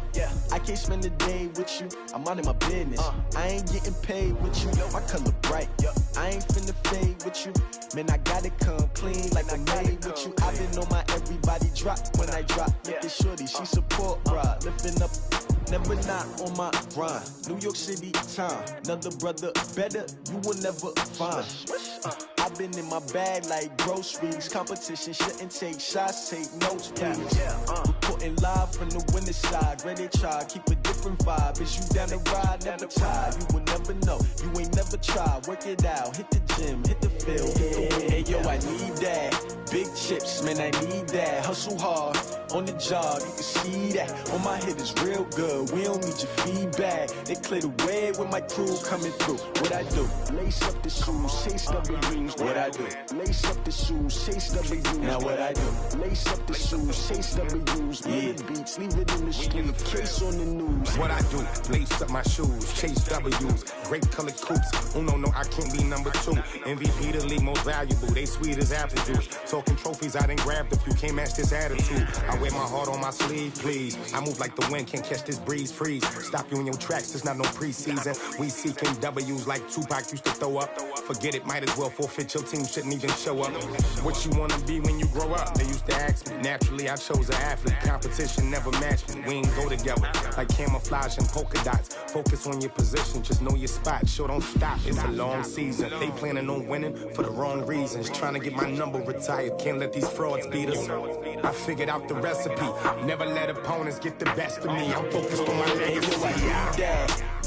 I can't spend the day with you. I'm out of my business. I ain't getting paid with you. My color bright. I ain't finna fade with you. Man, I gotta come clean like I made with you. I been on my everybody drop when I drop. Look at shorty, she support ride. Lifting up, never not on my grind. New York City time, another brother better, you will never find. I robbing in my bag like groceries. Competition shouldn't take shots, take notes, please. Reporting live from the winter side. Ready to try, keep a different vibe. Is you down the ride? Never tired. You will never know. You ain't never tried. Work it out. Hit the gym, hit the field. Hey, yo, I need that. Big chips, man, I need that. Hustle hard on the job, you can see that. On my head is real good. We don't need your feedback. They clear the way with my crew coming through. What I do? Lace up the shoes, chase W's. What I do? Lace up the shoes, chase W's. Now what I do? Lace up the shoes, chase W's. Yeah, beats, leave it in the street, case on the news. What I do? Lace up my shoes, chase W's. Great colored coops. Uno, no, I can't be number 2. MVP, the league most valuable. They sweet as apple juice. Talking trophies, I done grabbed a few. Can't match this attitude. I wear my heart on my sleeve, please. I move like the wind, can't catch this breeze, freeze. Stop you in your tracks, it's not no preseason. We seeking W's like Tupac used to throw up. Forget it, might as well forfeit. Your team shouldn't even show up. What you wanna be when you grow up? They used to ask me. Naturally, I chose an athlete. Competition never matched me. We ain't go together like camouflage and polka dots. Focus on your position, just know your spot. Sure, don't stop, it's a long season. They planning on winning for the wrong reasons. Trying to get my number retired. Can't let these frauds beat us. I figured out the recipe. Never let opponents get the best of me. I'm focused on my legacy.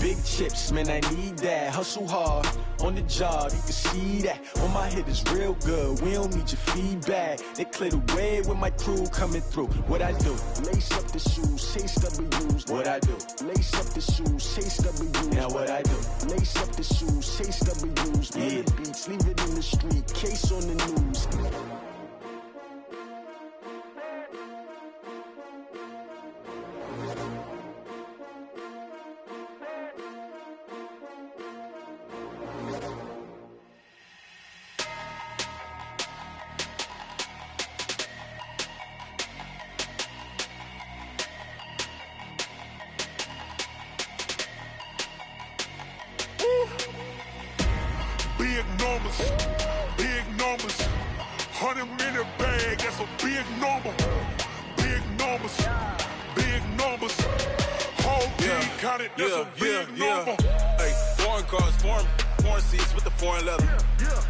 Big chips, man, I need that. Hustle hard on the job, you can see that. On my head is real good. We don't need your feedback. They clear the way with my crew coming through. What I do? Lace up the shoes, chase W's. What I do? Lace up the shoes, chase W's. Now what I do? Lace up the shoes, chase W's. Yeah, beats, leave it in the street, case on the news. Big numbers, 100-minute bag, that's a big number. Big numbers, whole team counted, that's a big number. Hey, foreign cars, foreign seats with the foreign leather.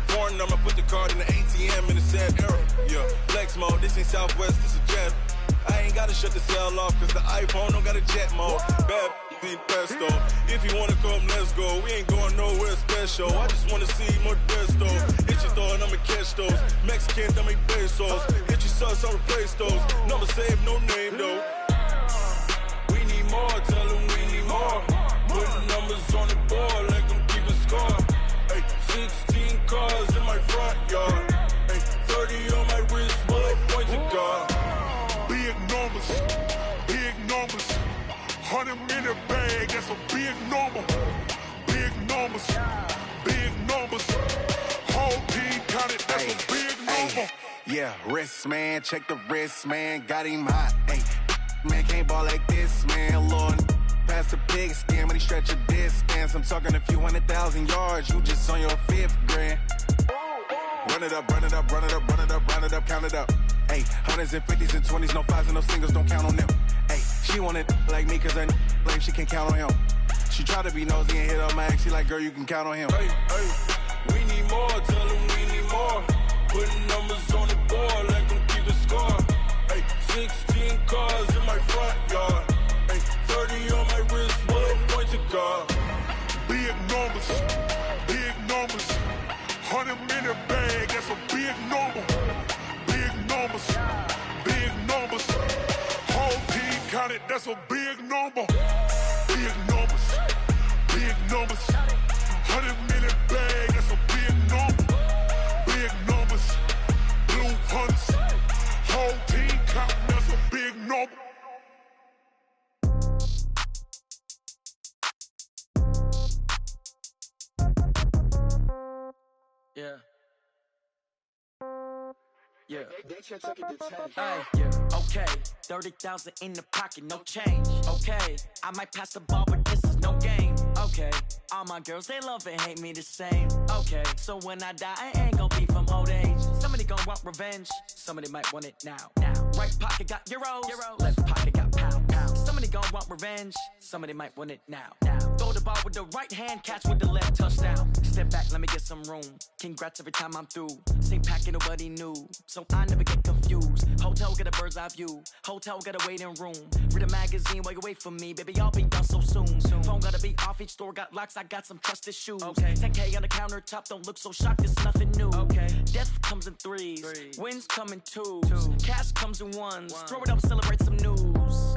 Foreign number, put the card in the ATM in the sad era. Yeah, flex mode, this ain't Southwest, this is Jet. I ain't gotta shut the cell off, cause the iPhone don't got a jet mode. Bad be pesto. If you wanna come, let's go. We ain't going nowhere special. I just wanna see more desto. Hit your thought, I'ma catch those. Mexican, that make pesos. Hit your sus, I'll replace those. Number saved, no name though. We need more, tell them we need more. Putting numbers on the board like I'm keeping score. Hey, 16 cars in my front yard. Hey, 30 on my wrist, bullet point to God. Big numbers, 100-minute bag, that's a big number. Big numbers, whole team counted, that's a big number. Yeah, wrist, man, check the wrist, man, got him hot. Ay, man, can't ball like this, man, Lord. Past the pig skin when he stretch a distance. I'm talking a few 100,000 yards, you just on your 5th grand. Run it up, run it up, run it up, run it up, run it up, count it up. Ay, 100s and 50s and 20s, no 5s and no singles, don't count on them. Ay, she want it like me, cause her blame she can't count on him. She try to be nosy and hit up my ex, she like, girl, you can count on him. Hey, we need more, tell them we need more. Putting numbers on the board like I'm keeping score. Hey, 16 cars in my front yard. Hey, 30 on my wrist, bullet point to God. Big numbers, 100-minute bag, that's a big number. Big numbers, whole team counted, that's a big number. Big numbers, 100-minute bag, that's a big number. Big numbers, blue hunts, whole team counting, that's a big number. Yeah. Yeah, okay, 30,000 in the pocket, no change. Okay, I might pass the ball, but this is no game. Okay, all my girls, they love and hate me the same. Okay, so when I die, I ain't gon' be from old age. Somebody gon' want revenge, somebody might want it now. Right pocket got euros, left pocket got pound. Somebody gon' want revenge. Somebody might want it now. Throw the ball with the right hand, catch with the left, touchdown. Step back, let me get some room. Congrats every time I'm through. Same packet, nobody knew, so I never get confused. Hotel get a bird's eye view. Hotel got a waiting room. Read a magazine while you wait for me, baby. I'll be done so soon. Phone gotta be off. Each store got locks. I got some trusted shoes. 10K on the countertop. Don't look so shocked. It's nothing new. Death comes in threes. Wins come in twos. Cash comes in ones. Throw it up, celebrate some news.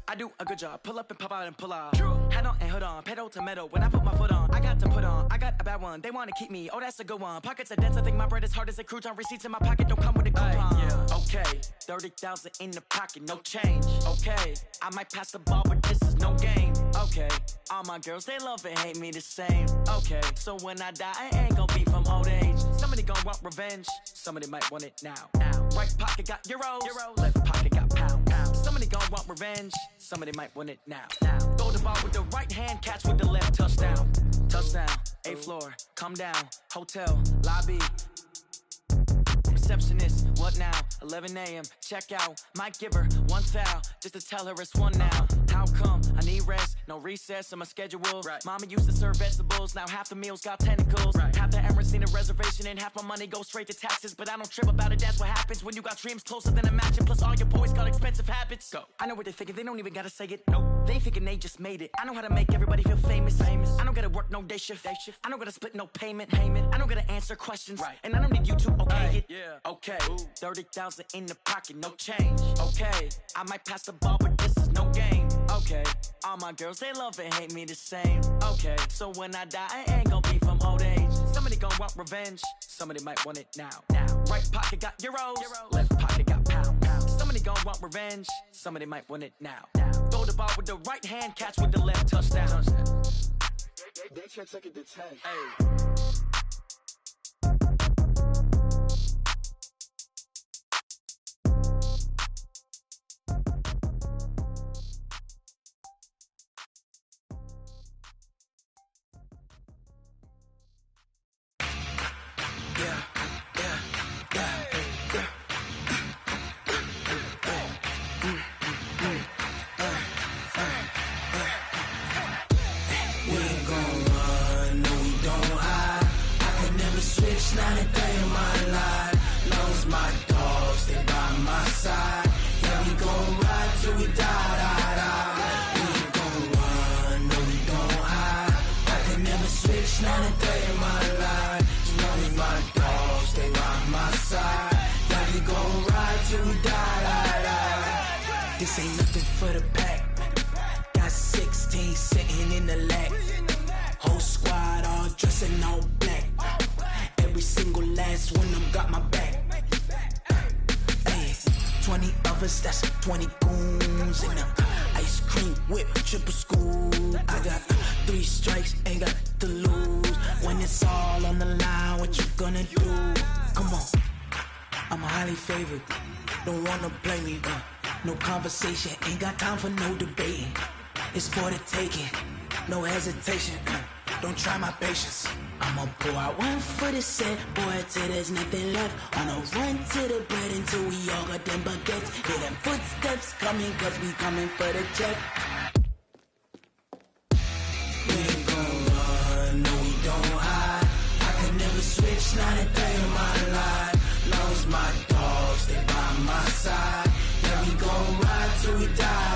I do a good job. Pull up and pop out and pull out. Head on and hood on. Pedal to metal. When I put my foot on, I got to put on. I got a bad one. They want to keep me. Oh, that's a good one. Pockets are dense. I think my bread is hard as a crouton. Receipts in my pocket don't come with a coupon. Okay, 30,000 in the pocket, no change. Okay, I might pass the ball, but this is no game. Okay, all my girls, they love and hate me the same. Okay, so when I die, I ain't gonna be from old age. Somebody gonna want revenge. Somebody might want it now. Right pocket got euros. Left pocket got pounds. Somebody gonna want revenge. Somebody might want it now. Throw the ball with the right hand, catch with the left, touchdown. Touchdown, 8th floor, come down. Hotel, lobby. Receptionist, what now? 11 a.m. check out. Might give her one foul just to tell her it's one now. How come? I need rest, no recess in my schedule. Mama used to serve vegetables, now half the meals got tentacles. Half the errands need a reservation and half my money goes straight to taxes. But I don't trip about it, that's what happens when you got dreams closer than a mansion. Plus all your boys got expensive habits. Go. I know what they're thinking, they don't even gotta say it. No, they thinking they just made it. I know how to make everybody feel famous. I don't gotta work no day shift. I don't gotta split no payment. I don't gotta answer questions. And I don't need you to okay it. Okay, 30,000 in the pocket, no change. Okay, I might pass the ball, but this is no game. Okay, all my girls, they love and hate me the same. Okay, so when I die, I ain't gonna be from old age. Somebody gonna want revenge. Somebody might want it now. Right pocket got euros. Left pocket got pounds. Somebody gonna want revenge. Somebody might want it now. Throw the ball with the right hand, catch with the left, touchdown. They can't take it to 10. Not a day in my life. Long as my dogs, they by my side. Yeah, we gon' ride till we die. We ain't gon' run, no, we don't hide. I can never switch, not a day in my life. As long as my dogs, they by my side. Yeah, we gon' ride till we die. This ain't nothing for the pack. Got 16 sitting in the lap. Whole squad all dressed in all black. Every single last one of them got my back. Ay, 20 of us, that's 20 goons. And ice cream whip, triple school. I got 3 strikes, ain't got to lose. When it's all on the line, what you gonna do? Come on, I'm highly favored. Don't wanna blame me, no conversation. Ain't got time for no debating. It's for the taking, no hesitation. Don't try my patience. I'ma pour out one for the set, boy, till there's nothing left. On a run to the bread until we all got them baguettes. Hear them footsteps coming, cause we coming for the check. We ain't gon' run, no, we don't hide. I can never switch, not a day in my life. Long as my dogs, they by my side. Yeah, we gon' ride till we die.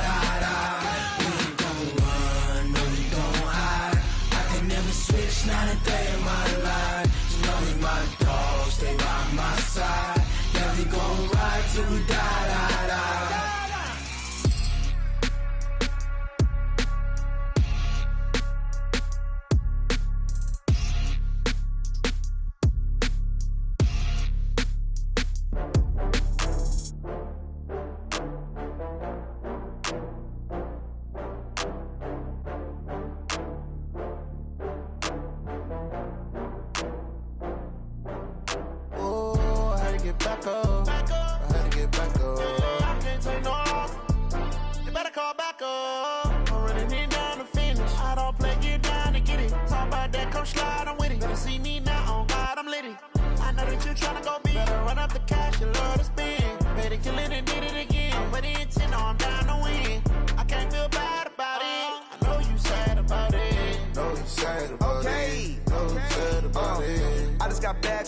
We ain't gon' run, no, we don't hide. I can never switch, not a day in my life. As long as my dogs, they by my side. Yeah, we gon' ride till we die.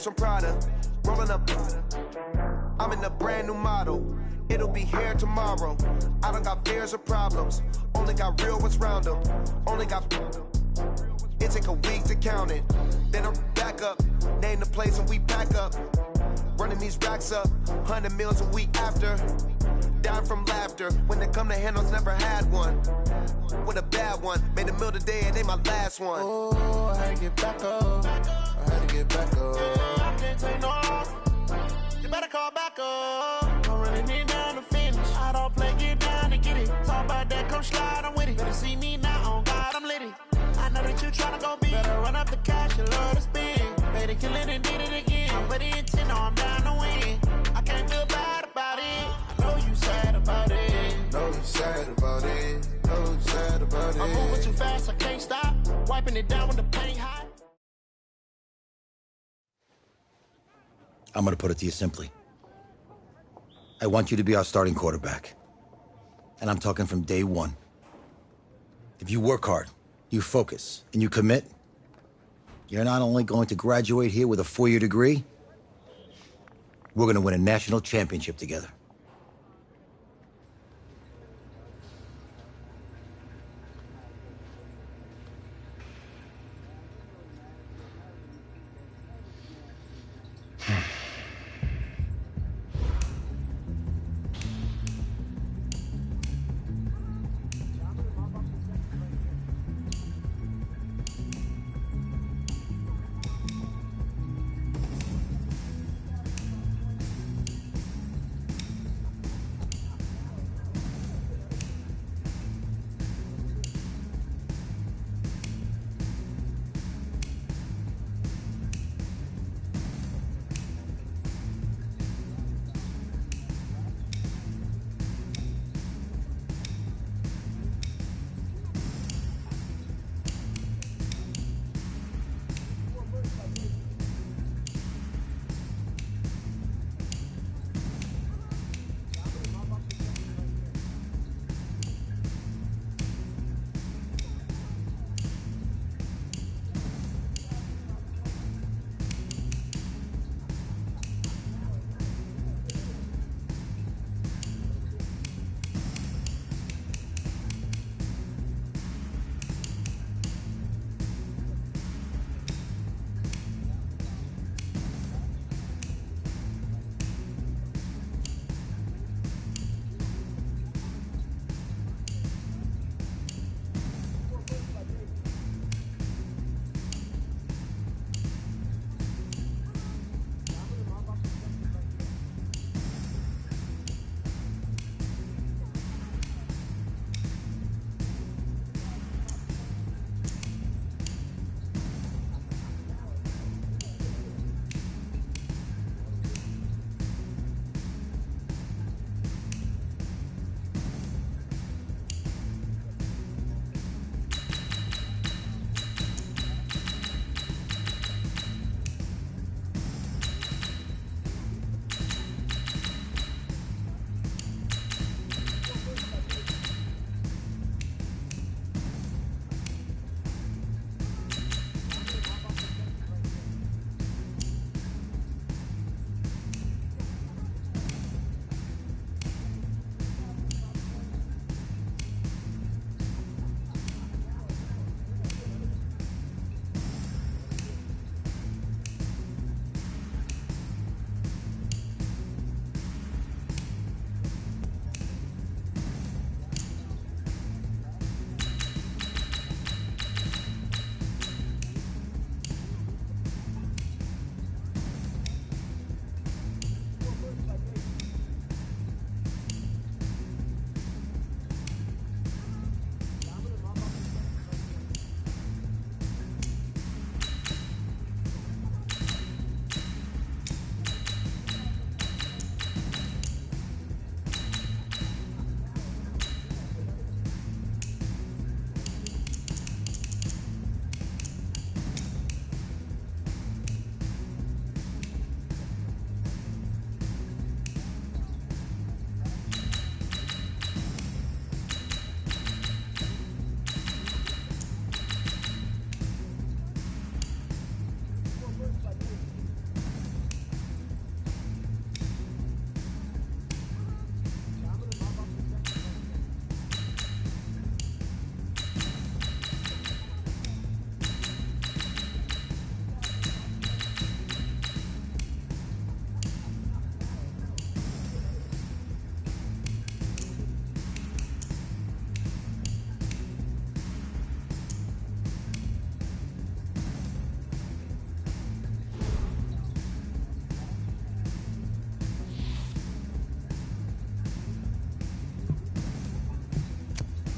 from Prada. Rolling up. I'm in a brand new model. It'll be here tomorrow. I don't got fears or problems. Only got real ones round them. Only got. It take a week to count it. Then I'm back up. Name the place and we pack up. Running these racks up. 100 meals a week after. Down from laughter. When they come to handles, never had one. With a bad one. Made a meal today and they my last one. Oh, I had to get back up. I had to get back up. I can't take no loss. You better call back up. I'm running it down to finish. I don't play, get down to get it. Talk about that, come slide, I'm with it. Better see me now, on God, I'm litty. I know that you tryna go big. Better run up the cash, you love to spend. Better kill it and did it again. I'm with the intent, no, I'm down to win. I can't feel bad about it. I know you sad about it. Know you sad about it. Know you sad about it. I'm moving too fast, I can't stop. Wiping it down when the paint hot. I'm going to put it to you simply. I want you to be our starting quarterback. And I'm talking from day one. If you work hard, you focus, and you commit, you're not only going to graduate here with a 4-year degree, we're going to win a national championship together.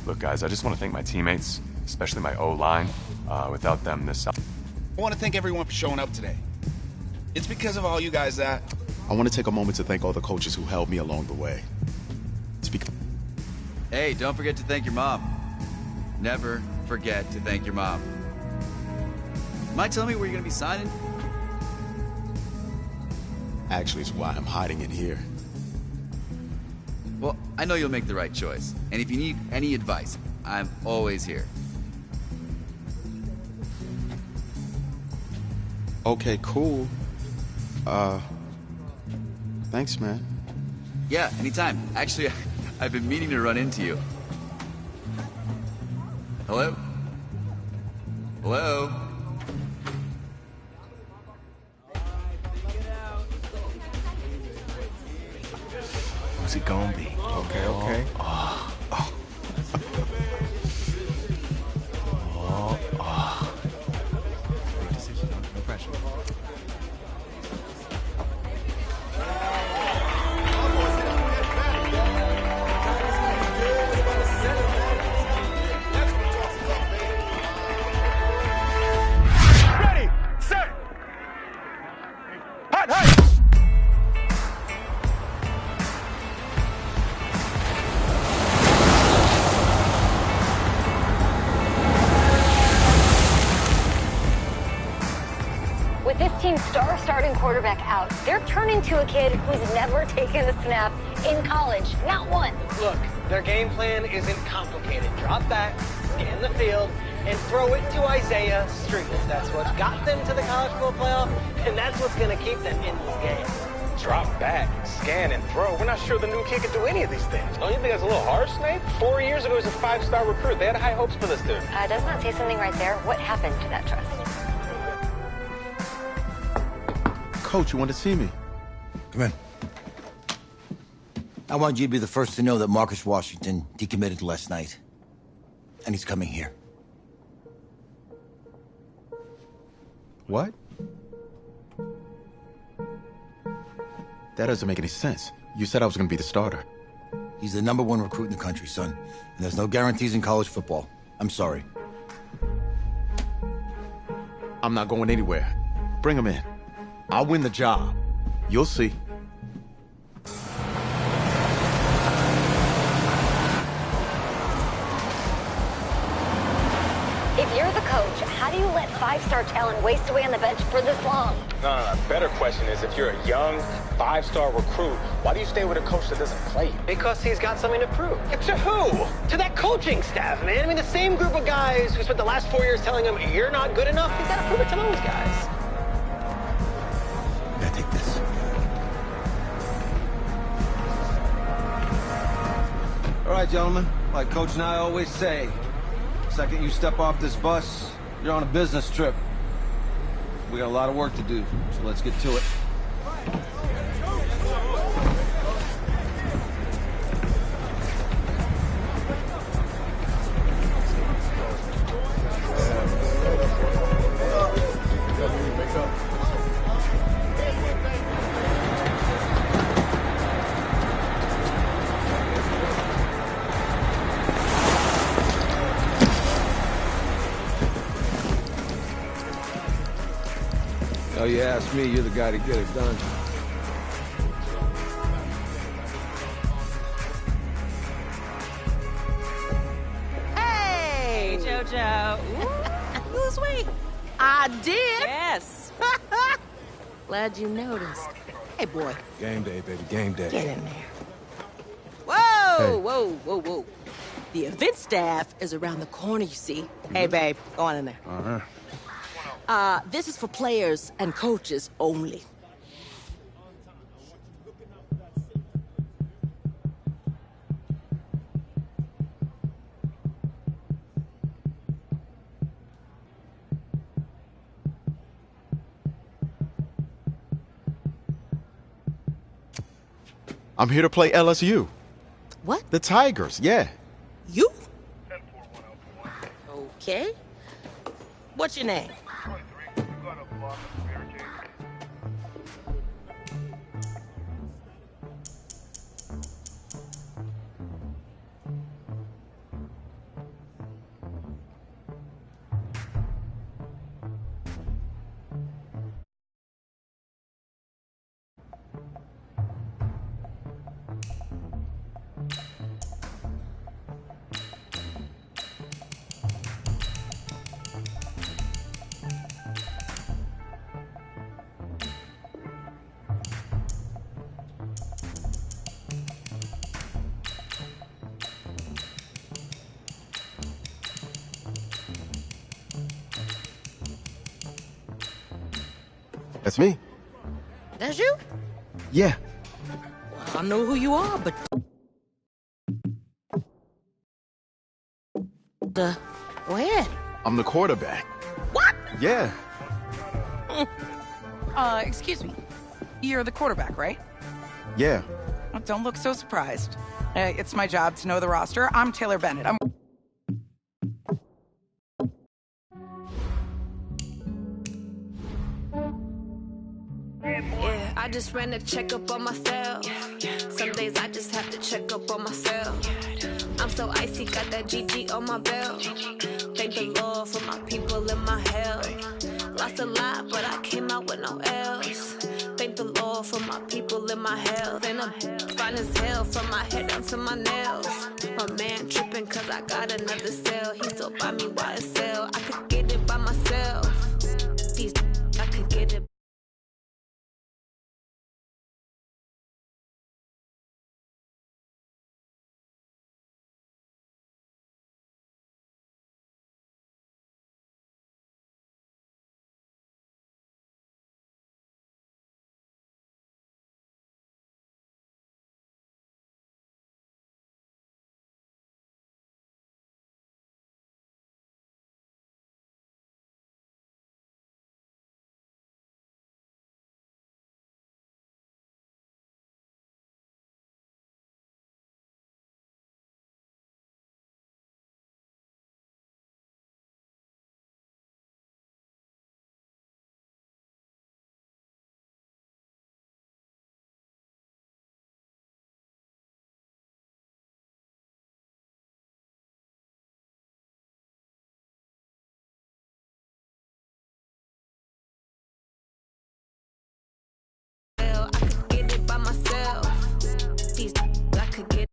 Look, guys, I just want to thank my teammates, especially my O-line. Without them, this... I want to thank everyone for showing up today. It's because of all you guys that... I want to take a moment to thank all the coaches who held me along the way. It's because... Hey, don't forget to thank your mom. Never forget to thank your mom. Mind telling me where you're going to be signing? Actually, it's why I'm hiding in here. Well, I know you'll make the right choice. And if you need any advice, I'm always here. Okay, cool. Thanks, man. Yeah, anytime. Actually, I've been meaning to run into you. Hello? Hello? Who's it gonna be? Okay, okay. Oh, oh. Oh, oh. Big decision, no pressure. Ready, set, hot, hot. With this team's star starting quarterback out, they're turning to a kid who's never taken a snap in college. Not one. Look, their game plan isn't complicated. Drop back, scan the field, and throw it to Isaiah Streets. That's what got them to the college football playoff, and that's what's going to keep them in this game. Drop back, scan, and throw. We're not sure the new kid can do any of these things. Don't you think that's a little harsh, Snape? 4 years ago, he was a 5-star recruit. They had high hopes for this dude. Does not say something right there. What happened to that trust? Coach, you want to see me? Come in. I want you to be the first to know that Marcus Washington decommitted last night. And he's coming here. What? That doesn't make any sense. You said I was going to be the starter. He's the #1 recruit in the country, son. And there's no guarantees in college football. I'm sorry. I'm not going anywhere. Bring him in. I'll win the job. You'll see. If you're the coach, how do you let 5-star talent waste away on the bench for this long? No. Better question is, if you're a young 5-star recruit, why do you stay with a coach that doesn't play you? Because he's got something to prove. To who? To that coaching staff, man. I mean, the same group of guys who spent the last 4 years telling him, you're not good enough, he's got to prove it to those guys. Yeah, take this. All right, gentlemen. Like Coach and I always say, the second you step off this bus, you're on a business trip. We got a lot of work to do, so let's get to it. Oh, you ask me, you're the guy to get it done. Hey, JoJo. Ooh, lose weight. I did. Yes. Glad you noticed. Hey, boy. Game day, baby, game day. Get in there. Whoa, Hey. whoa. The event staff is around the corner, you see. Hey, babe, go on in there. Uh-huh. This is for players and coaches only. I'm here to play LSU. What? The Tigers, yeah. You? Okay. What's your name? That's me. That's you? Yeah. Well, I know who you are, but... Go ahead. I'm the quarterback. What? Yeah. Excuse me. You're the quarterback, right? Yeah. Well, don't look so surprised. It's my job to know the roster. I'm Taylor Bennett. Yeah, I just ran a checkup on myself. Some days I just have to check up on myself. I'm so icy, got that GG on my belt. Thank the Lord for my people in my health. Lost a lot, but I came out with no L's. Thank the Lord for my people in my health. And I'm fine as hell from my head down to my nails. My man tripping cause I got another cell. He still buy me YSL. I could get it by myself. These I could get it. I could get it by myself. These I could get